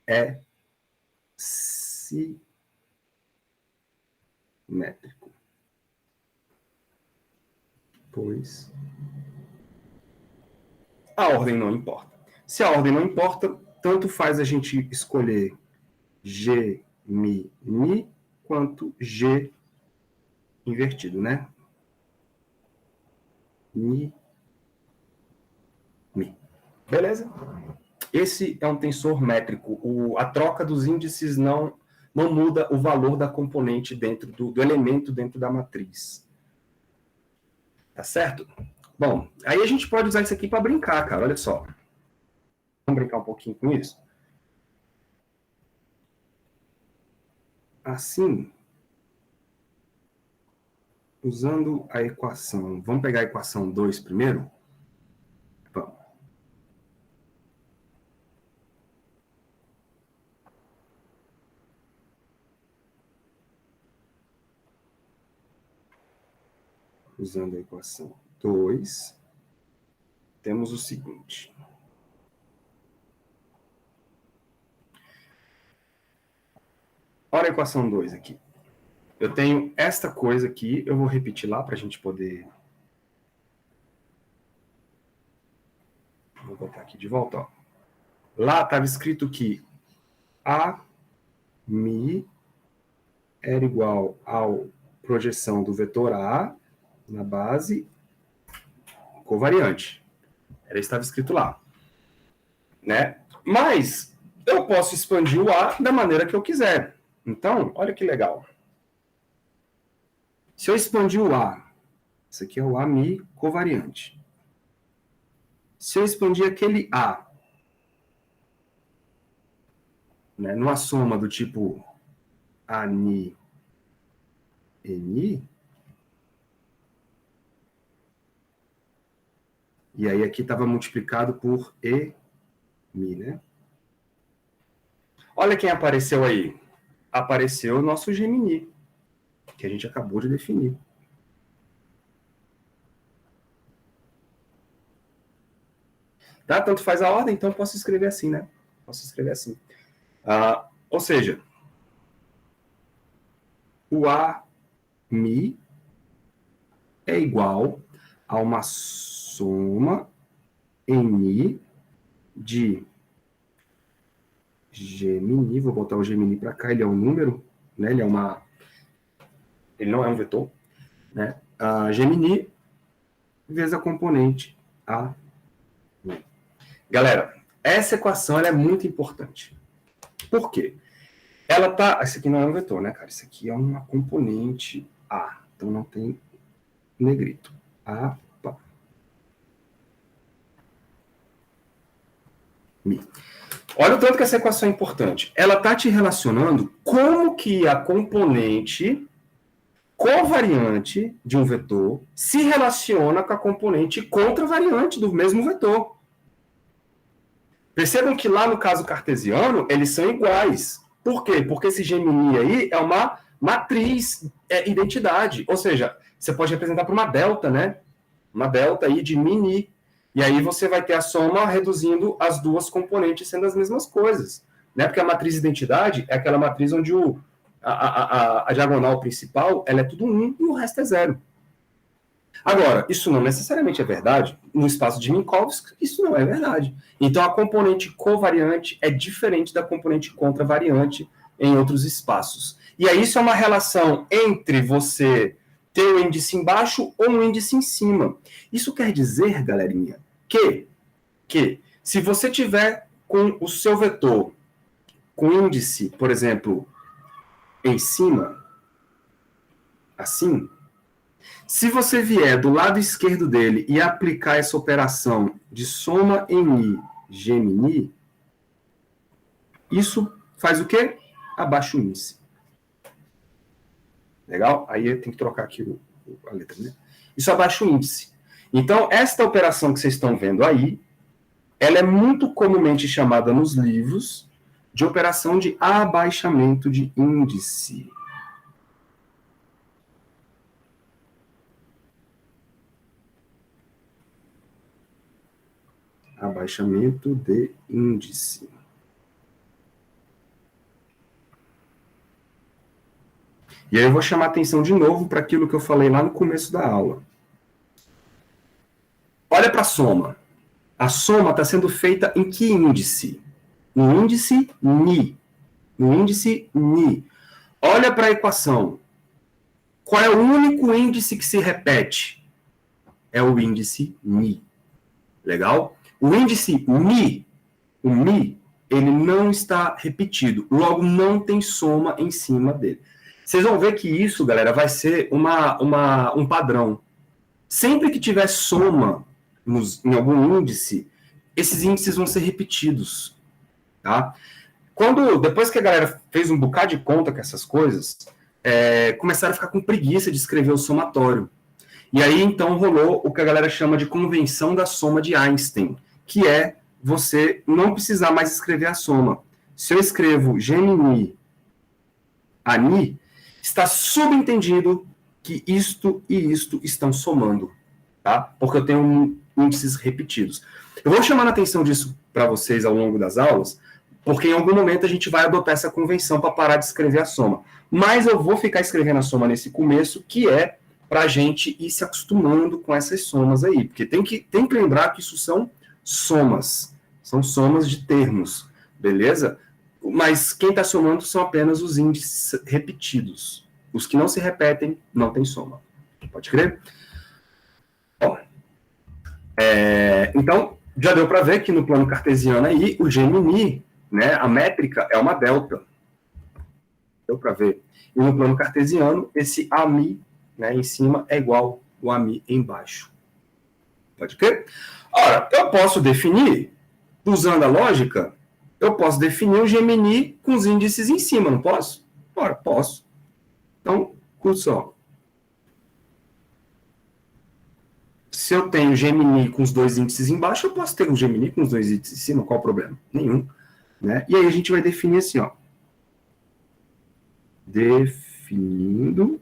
é simétrico. Pois a ordem não importa. Se a ordem não importa, tanto faz a gente escolher G, mi, ni, quanto G invertido, né? Mi, mi. Beleza? Esse é um tensor métrico. A troca dos índices não muda o valor da componente dentro do elemento dentro da matriz. Tá certo? Bom, aí a gente pode usar isso aqui para brincar, cara. Olha só. Vamos brincar um pouquinho com isso? Assim, usando a equação... Vamos pegar a equação 2 primeiro? Vamos. Usando a equação 2, temos o seguinte. Olha a equação 2 aqui. Eu tenho esta coisa aqui, eu vou repetir lá para a gente poder... Vou botar aqui de volta. Ó. Lá estava escrito que a mi era igual à projeção do vetor A na base covariante. Era estava escrito lá. Né? Mas eu posso expandir o A da maneira que eu quiser. Então, olha que legal. Se eu expandir o A, isso aqui é o A mi covariante. Se eu expandir aquele A, né, numa soma do tipo ani, ni, e aí aqui estava multiplicado por e, mi, né? Olha quem apareceu aí. Apareceu o nosso Gemini, que a gente acabou de definir. Tá? Tanto faz a ordem, então posso escrever assim, né? Posso escrever assim. Ou seja, o A mi é igual a uma soma em mi de Gemini, vou botar o Gemini para cá, ele é um número, né? Ele não é um vetor, né? Gemini vezes a componente A. Galera, essa equação ela é muito importante. Por quê? Ela tá... Esse aqui não é um vetor, né, cara? Isso aqui é uma componente A. Então não tem negrito. A, pá. Mi. Olha o tanto que essa equação é importante. Ela está te relacionando como que a componente covariante de um vetor se relaciona com a componente contravariante do mesmo vetor. Percebam que lá no caso cartesiano, eles são iguais. Por quê? Porque esse Gemini aí é uma matriz identidade. Ou seja, você pode representar por uma delta, né? Uma delta aí de mini. E aí você vai ter a soma reduzindo as duas componentes sendo as mesmas coisas. Né? Porque a matriz identidade é aquela matriz onde a diagonal principal ela é tudo 1 e o resto é 0. Agora, isso não necessariamente é verdade. No espaço de Minkowski, isso não é verdade. Então, a componente covariante é diferente da componente contravariante em outros espaços. E aí, isso é uma relação entre você ter o índice embaixo ou um índice em cima. Isso quer dizer, galerinha, que se você tiver com o seu vetor com índice, por exemplo, em cima, assim, se você vier do lado esquerdo dele e aplicar essa operação de soma em i, Gemini, isso faz o quê? Abaixa o índice. Legal? Aí eu tenho que trocar aqui a letra, né? Isso abaixa o índice. Então, esta operação que vocês estão vendo aí, ela é muito comumente chamada nos livros de operação de abaixamento de índice. Abaixamento de índice. E aí eu vou chamar a atenção de novo para aquilo que eu falei lá no começo da aula. Olha para a soma. A soma está sendo feita em que índice? No índice Ni. no índice Ni. Olha para a equação. Qual é o único índice que se repete? É o índice Mi. Legal? O índice Mi, o Mi, ele não está repetido. Logo, não tem soma em cima dele. Vocês vão ver que isso, galera, vai ser um padrão. Sempre que tiver soma em algum índice, esses índices vão ser repetidos. Tá? Depois que a galera fez um bocado de conta com essas coisas, começaram a ficar com preguiça de escrever o somatório. E aí, então, rolou o que a galera chama de convenção da soma de Einstein, que é você não precisar mais escrever a soma. Se eu escrevo Gemini Ani, está subentendido que isto e isto estão somando, tá? Porque eu tenho índices repetidos. Eu vou chamar a atenção disso para vocês ao longo das aulas, porque em algum momento a gente vai adotar essa convenção para parar de escrever a soma. Mas eu vou ficar escrevendo a soma nesse começo, que é para a gente ir se acostumando com essas somas aí. Porque tem que lembrar que isso são somas de termos, beleza? Mas quem está somando são apenas os índices repetidos. Os que não se repetem, não tem soma. Pode crer? Bom, então, já deu para ver que no plano cartesiano aí, o Gemini, né, a métrica é uma delta. Deu para ver. E no plano cartesiano, esse AMI, né, em cima é igual ao AMI embaixo. Pode crer? Ora, eu posso definir, usando a lógica, eu posso definir o Gemini com os índices em cima, não posso? Ora, posso. Então, curte só. Se eu tenho Gemini com os dois índices embaixo, eu posso ter um Gemini com os dois índices em cima, qual o problema? Nenhum. Né? E aí a gente vai definir assim, ó. Definindo.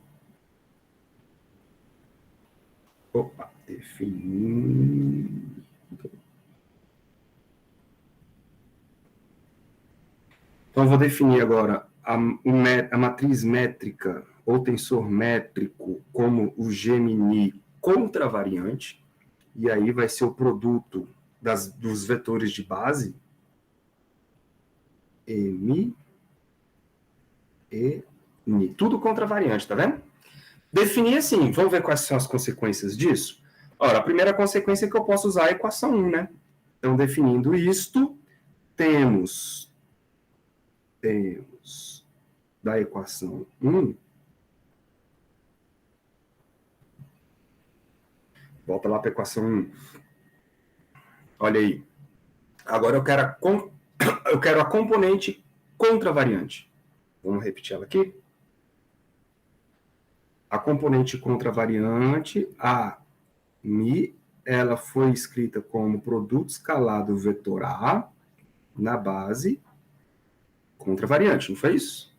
Opa, definindo. Então, eu vou definir agora a matriz métrica ou tensor métrico como o Gemini contravariante, e aí vai ser o produto dos vetores de base, M e N. Tudo contravariante, tá vendo? Definir assim, vamos ver quais são as consequências disso? Ora, a primeira consequência é que eu posso usar a equação 1, né? Então, definindo isto, temos da equação 1, volta lá para a equação 1. Olha aí. Agora eu quero a componente contravariante. Vamos repetir ela aqui. A componente contravariante, a Mi, ela foi escrita como produto escalado vetor A na base contravariante, não foi isso?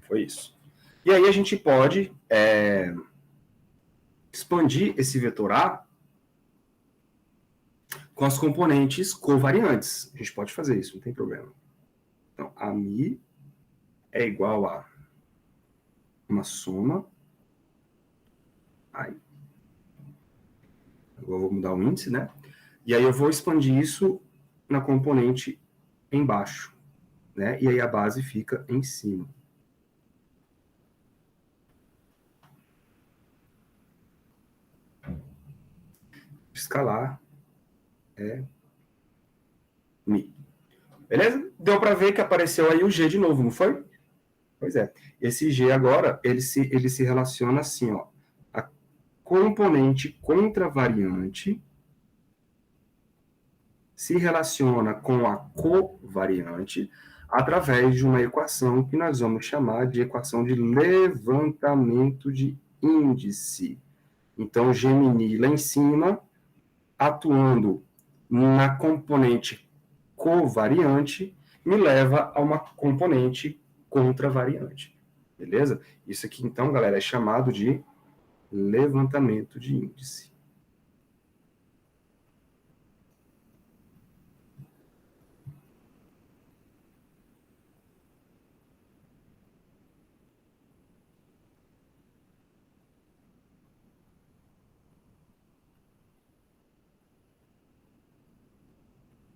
Foi isso. E aí a gente pode expandir esse vetor A com as componentes covariantes. A gente pode fazer isso, não tem problema. Então, a Mi é igual a uma soma. Aí. Agora eu vou mudar o índice, né? E aí eu vou expandir isso na componente embaixo, né? E aí a base fica em cima. Escalar é Mi. Beleza? Deu para ver que apareceu aí o G de novo, não foi? Pois é. Esse G agora, ele se relaciona assim, ó. A componente contravariante se relaciona com a covariante através de uma equação que nós vamos chamar de equação de levantamento de índice. Então, Gemini lá em cima, atuando na componente covariante, me leva a uma componente contravariante. Beleza? Isso aqui, então, galera, é chamado de levantamento de índice.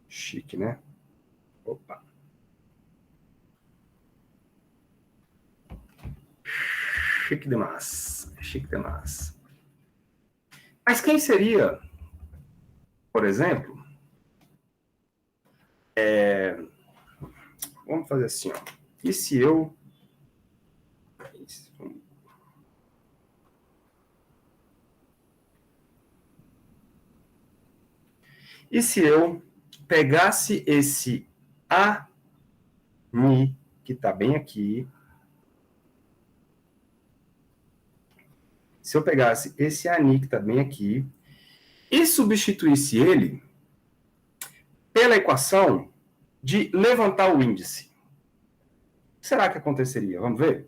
Chique, né? Opa. chique demais. Chique demais. Mas quem seria, por exemplo, vamos fazer assim, ó. E se eu... E se eu pegasse esse ANI, que está bem aqui, se eu pegasse esse ANI, que está bem aqui, e substituísse ele pela equação de levantar o índice, o que será que aconteceria? Vamos ver?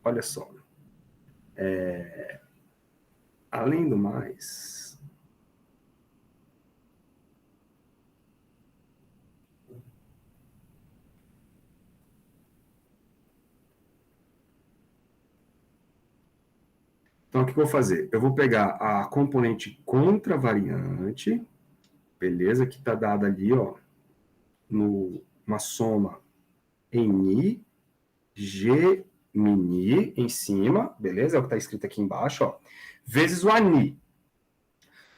Olha só. Além do mais... Então, o que eu vou fazer? Eu vou pegar a componente contravariante, beleza? Que está dada ali, ó, uma soma em Mi, G, mini em cima, beleza? É o que está escrito aqui embaixo, ó. Vezes o ANI.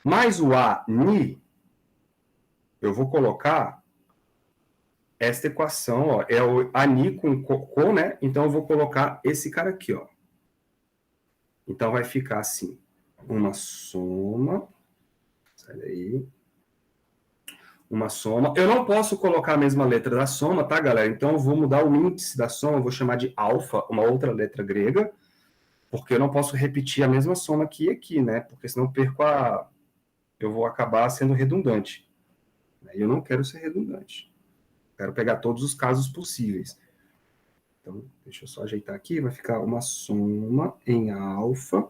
Mais o ANI, eu vou colocar esta equação, ó. É o ANI com, né? Então, eu vou colocar esse cara aqui, ó. Então, vai ficar assim. Uma soma. Sai daí. Uma soma. Eu não posso colocar a mesma letra da soma, tá, galera? Então, eu vou mudar o índice da soma, eu vou chamar de alfa, uma outra letra grega, porque eu não posso repetir a mesma soma aqui e aqui, né? Porque senão eu perco a... Eu vou acabar sendo redundante. E eu não quero ser redundante. Quero pegar todos os casos possíveis. Então, deixa eu só ajeitar aqui. Vai ficar uma soma em alfa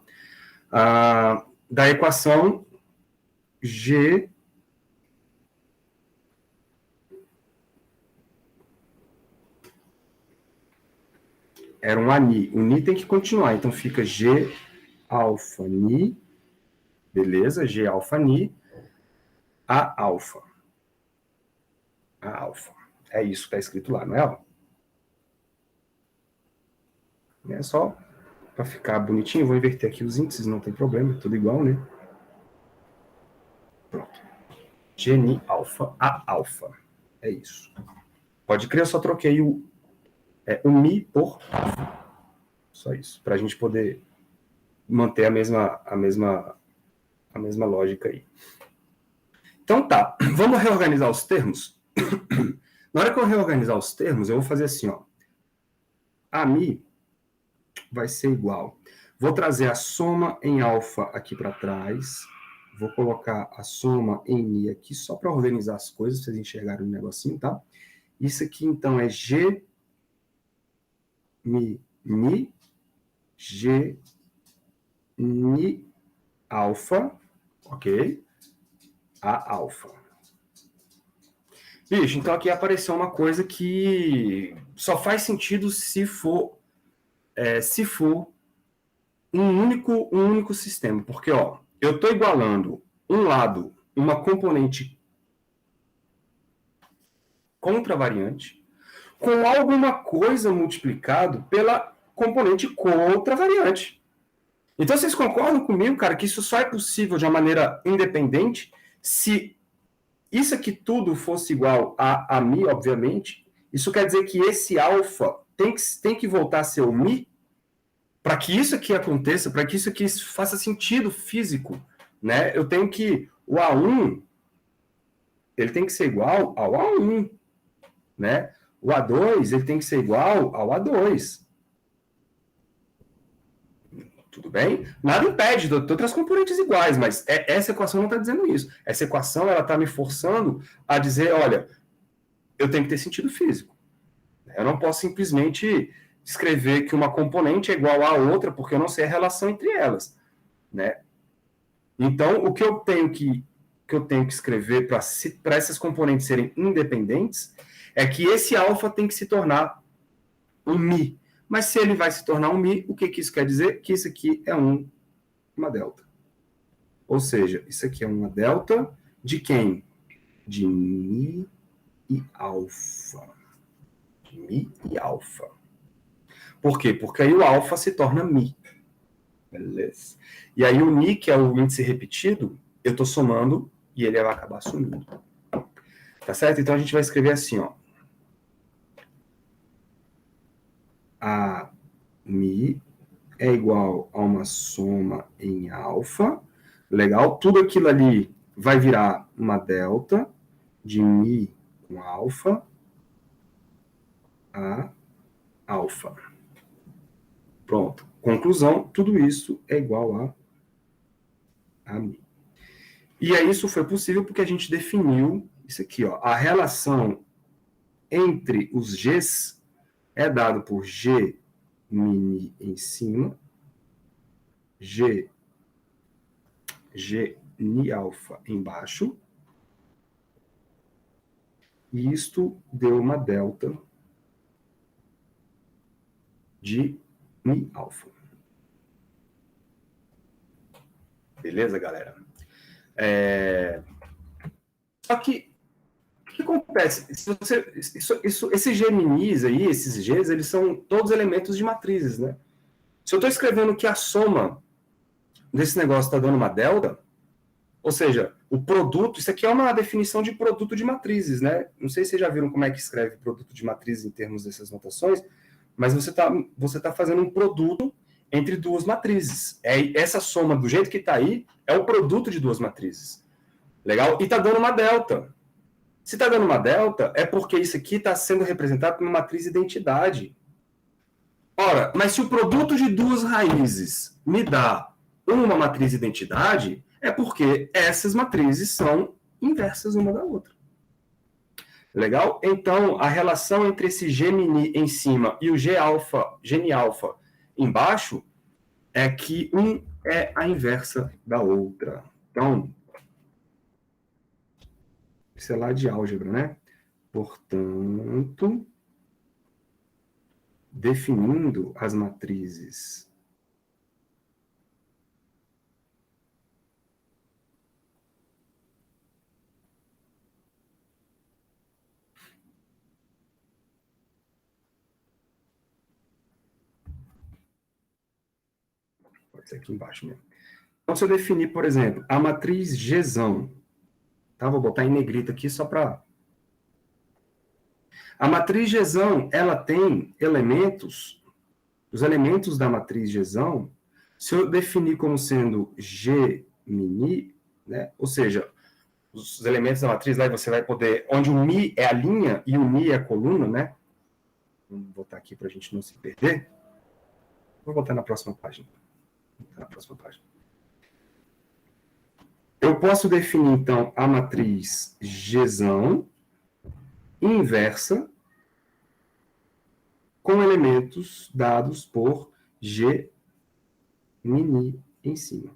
da equação G... Era um ANI. O NI tem que continuar. Então, fica G alfa NI. Beleza? G alfa NI. A alfa. A alfa. É isso que está escrito lá, não é? É só para ficar bonitinho. Vou inverter aqui os índices, não tem problema. Tudo igual, né? Pronto. GNI alfa. A alfa. É isso. Pode crer, eu só troquei o Mi por alfa. Só isso. Para a gente poder manter a mesma lógica aí. Então tá, vamos reorganizar os termos? Na hora que eu reorganizar os termos, eu vou fazer assim, ó. A Mi vai ser igual. Vou trazer a soma em alfa aqui para trás. Vou colocar a soma em Mi aqui, só para organizar as coisas, pra vocês enxergarem o negocinho, tá? Isso aqui, então, é G, Mi, Mi, G, Mi, alfa, ok? A alfa. Bicho, então aqui apareceu uma coisa que só faz sentido se for um único sistema. Porque, ó, eu estou igualando um lado, uma componente contravariante, com alguma coisa multiplicado pela componente contravariante. Então, vocês concordam comigo, cara, que isso só é possível de uma maneira independente se isso aqui tudo fosse igual a Mi, obviamente? Isso quer dizer que esse alfa tem que voltar a ser o Mi para que isso aqui aconteça, para que isso aqui faça sentido físico, né? Eu tenho que o A1 ele tem que ser igual ao A1, né? O A2 ele tem que ser igual ao A2. Tudo bem? Nada impede de outras componentes iguais, mas essa equação não está dizendo isso. Essa equação ela está me forçando a dizer, olha, eu tenho que ter sentido físico. Eu não posso simplesmente escrever que uma componente é igual à outra, porque eu não sei a relação entre elas, né? Então, o que eu tenho que escrever para essas componentes serem independentes é que esse alfa tem que se tornar um Mi. Mas se ele vai se tornar um Mi, o que isso quer dizer? Que isso aqui é uma delta. Ou seja, isso aqui é uma delta de quem? De Mi e alfa. De Mi e alfa. Por quê? Porque aí o alfa se torna mi. Beleza. E aí o mi, que é o índice repetido, eu estou somando e ele vai acabar sumindo. Tá certo? Então a gente vai escrever assim, ó. A mi é igual a uma soma em alfa. Legal? Tudo aquilo ali vai virar uma delta de mi com alfa a alfa. Pronto. Conclusão, tudo isso é igual a mi. E aí isso foi possível porque a gente definiu isso aqui, ó. A relação entre os Gs é dado por G mini em cima, G ni alfa embaixo, e isto deu uma delta de mi alfa. Beleza, galera? Só que o que acontece? Esses Geminis aí, esses Gs, eles são todos elementos de matrizes, né? Se eu estou escrevendo que a soma desse negócio está dando uma delta, ou seja, o produto, isso aqui é uma definição de produto de matrizes, né? Não sei se vocês já viram como é que escreve produto de matrizes em termos dessas notações, mas você tá fazendo um produto entre duas matrizes. Essa soma, do jeito que está aí, é o produto de duas matrizes. Legal? E está dando uma delta. Se está dando uma delta, é porque isso aqui está sendo representado por uma matriz identidade. Ora, mas se o produto de duas raízes me dá uma matriz identidade, é porque essas matrizes são inversas uma da outra. Legal? Então, a relação entre esse Gemini em cima e o Geni alfa embaixo é que um é a inversa da outra. Então, isso é lá de álgebra, né? Portanto, definindo as matrizes pode ser aqui embaixo mesmo. Então, se eu definir, por exemplo, a matriz Gzão, tá? Vou botar em negrito aqui só para... A matriz Gzão, ela tem elementos, os elementos da matriz Gzão, se eu definir como sendo G mini, né? Ou seja, os elementos da matriz, lá você vai poder, onde o mi é a linha e o mi é a coluna, né? Vamos botar aqui para a gente não se perder. Vou botar na próxima página. Eu posso definir, então, a matriz Gzão inversa com elementos dados por G mini em cima.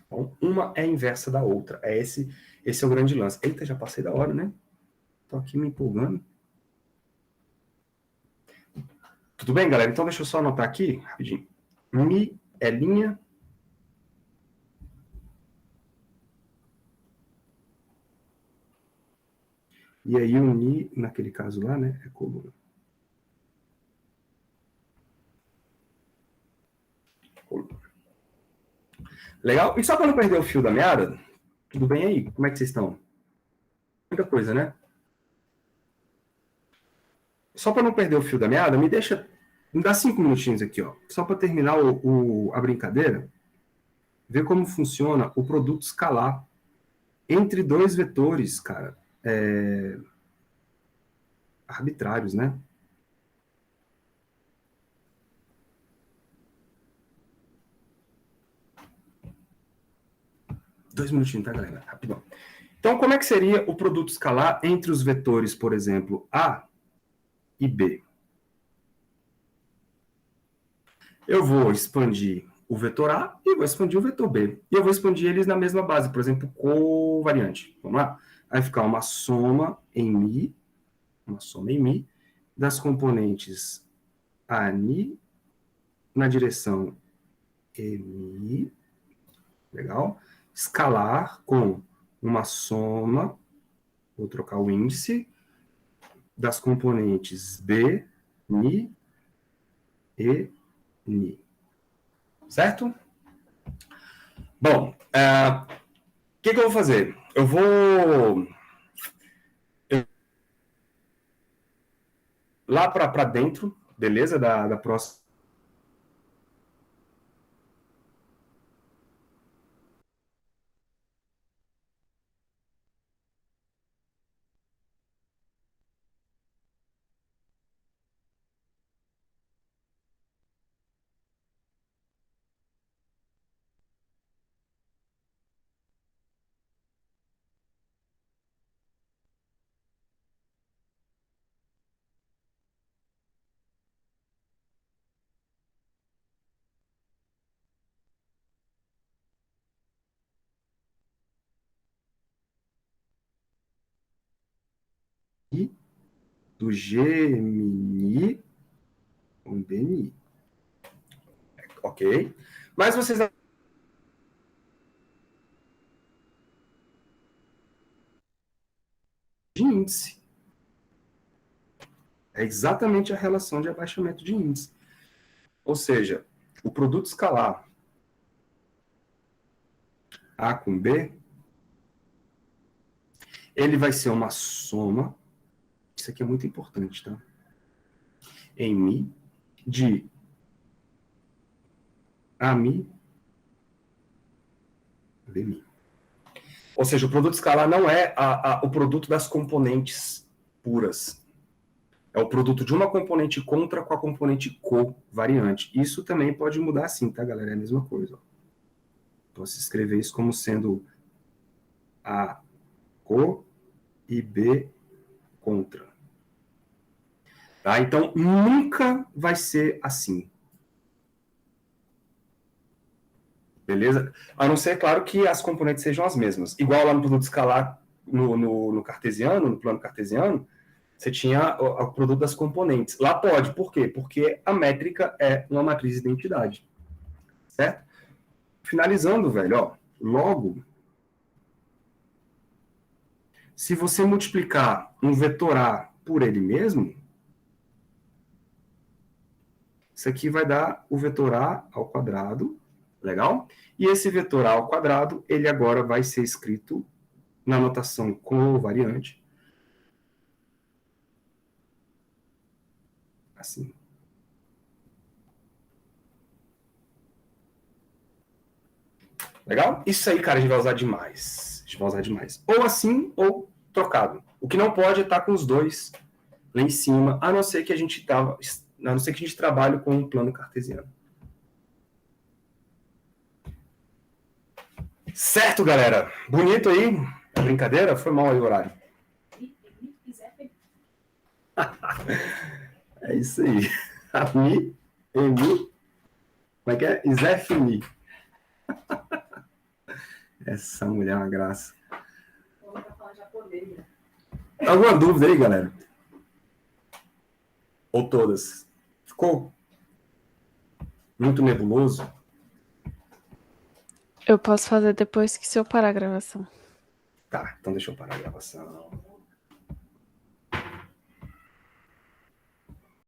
Bom, uma é inversa da outra. Esse é o grande lance. Eita, já passei da hora, né? Estou aqui me empolgando. Tudo bem, galera? Então, deixa eu só anotar aqui, rapidinho. Mi é linha. E aí, o ni, naquele caso lá, né, é coluna. Legal? E só para não perder o fio da meada, tudo bem aí? Como é que vocês estão? Muita coisa, né? Só para não perder o fio da meada, me dá 5 minutinhos aqui, ó. Só para terminar a brincadeira, ver como funciona o produto escalar entre dois vetores, cara, arbitrários, né? Dois minutinhos, tá, galera? Rapidão. Então, como é que seria o produto escalar entre os vetores, por exemplo, A e B? Eu vou expandir o vetor A e vou expandir o vetor B. E eu vou expandir eles na mesma base, por exemplo, covariante. Vamos lá? Vai ficar uma soma em mi das componentes ANI na direção EMI, legal? Escalar com uma soma, vou trocar o índice, das componentes B Ni, E, Ni. Certo? Bom, o que eu vou fazer? Eu vou lá para dentro, beleza? Da próxima. Do Gemini com BNI. Ok? Mas vocês de índice. É exatamente a relação de abaixamento de índice. Ou seja, o produto escalar A com B, ele vai ser uma soma, isso aqui é muito importante, tá? Em Mi, de AMI, BMI. Ou seja, o produto escalar não é o produto das componentes puras. É o produto de uma componente contra com a componente covariante. Isso também pode mudar assim, tá, galera? É a mesma coisa. Posso escrever isso como sendo A co e B contra. Tá? Então, nunca vai ser assim. Beleza? A não ser, claro, que as componentes sejam as mesmas. Igual lá no produto escalar, no cartesiano, no plano cartesiano, você tinha o produto das componentes. Lá pode. Por quê? Porque a métrica é uma matriz de identidade. Certo? Finalizando, velho, ó. Logo, se você multiplicar um vetor A por ele mesmo, isso aqui vai dar o vetor A ao quadrado, legal? E esse vetor A ao quadrado, ele agora vai ser escrito na notação covariante, assim. Legal? Isso aí, cara, a gente vai usar demais. A gente vai usar demais. Ou assim, ou trocado. O que não pode é estar com os dois lá em cima, a não ser que a gente trabalhe com um plano cartesiano. Certo, galera? Bonito aí a brincadeira? Foi mal aí o horário. É isso aí. Ami, Emi, como é que é? Zefini. Essa mulher é uma graça. Alguma dúvida aí, galera? Ou todas? Ficou muito nebuloso? Eu posso fazer depois que se eu parar a gravação. Tá, então deixa eu parar a gravação.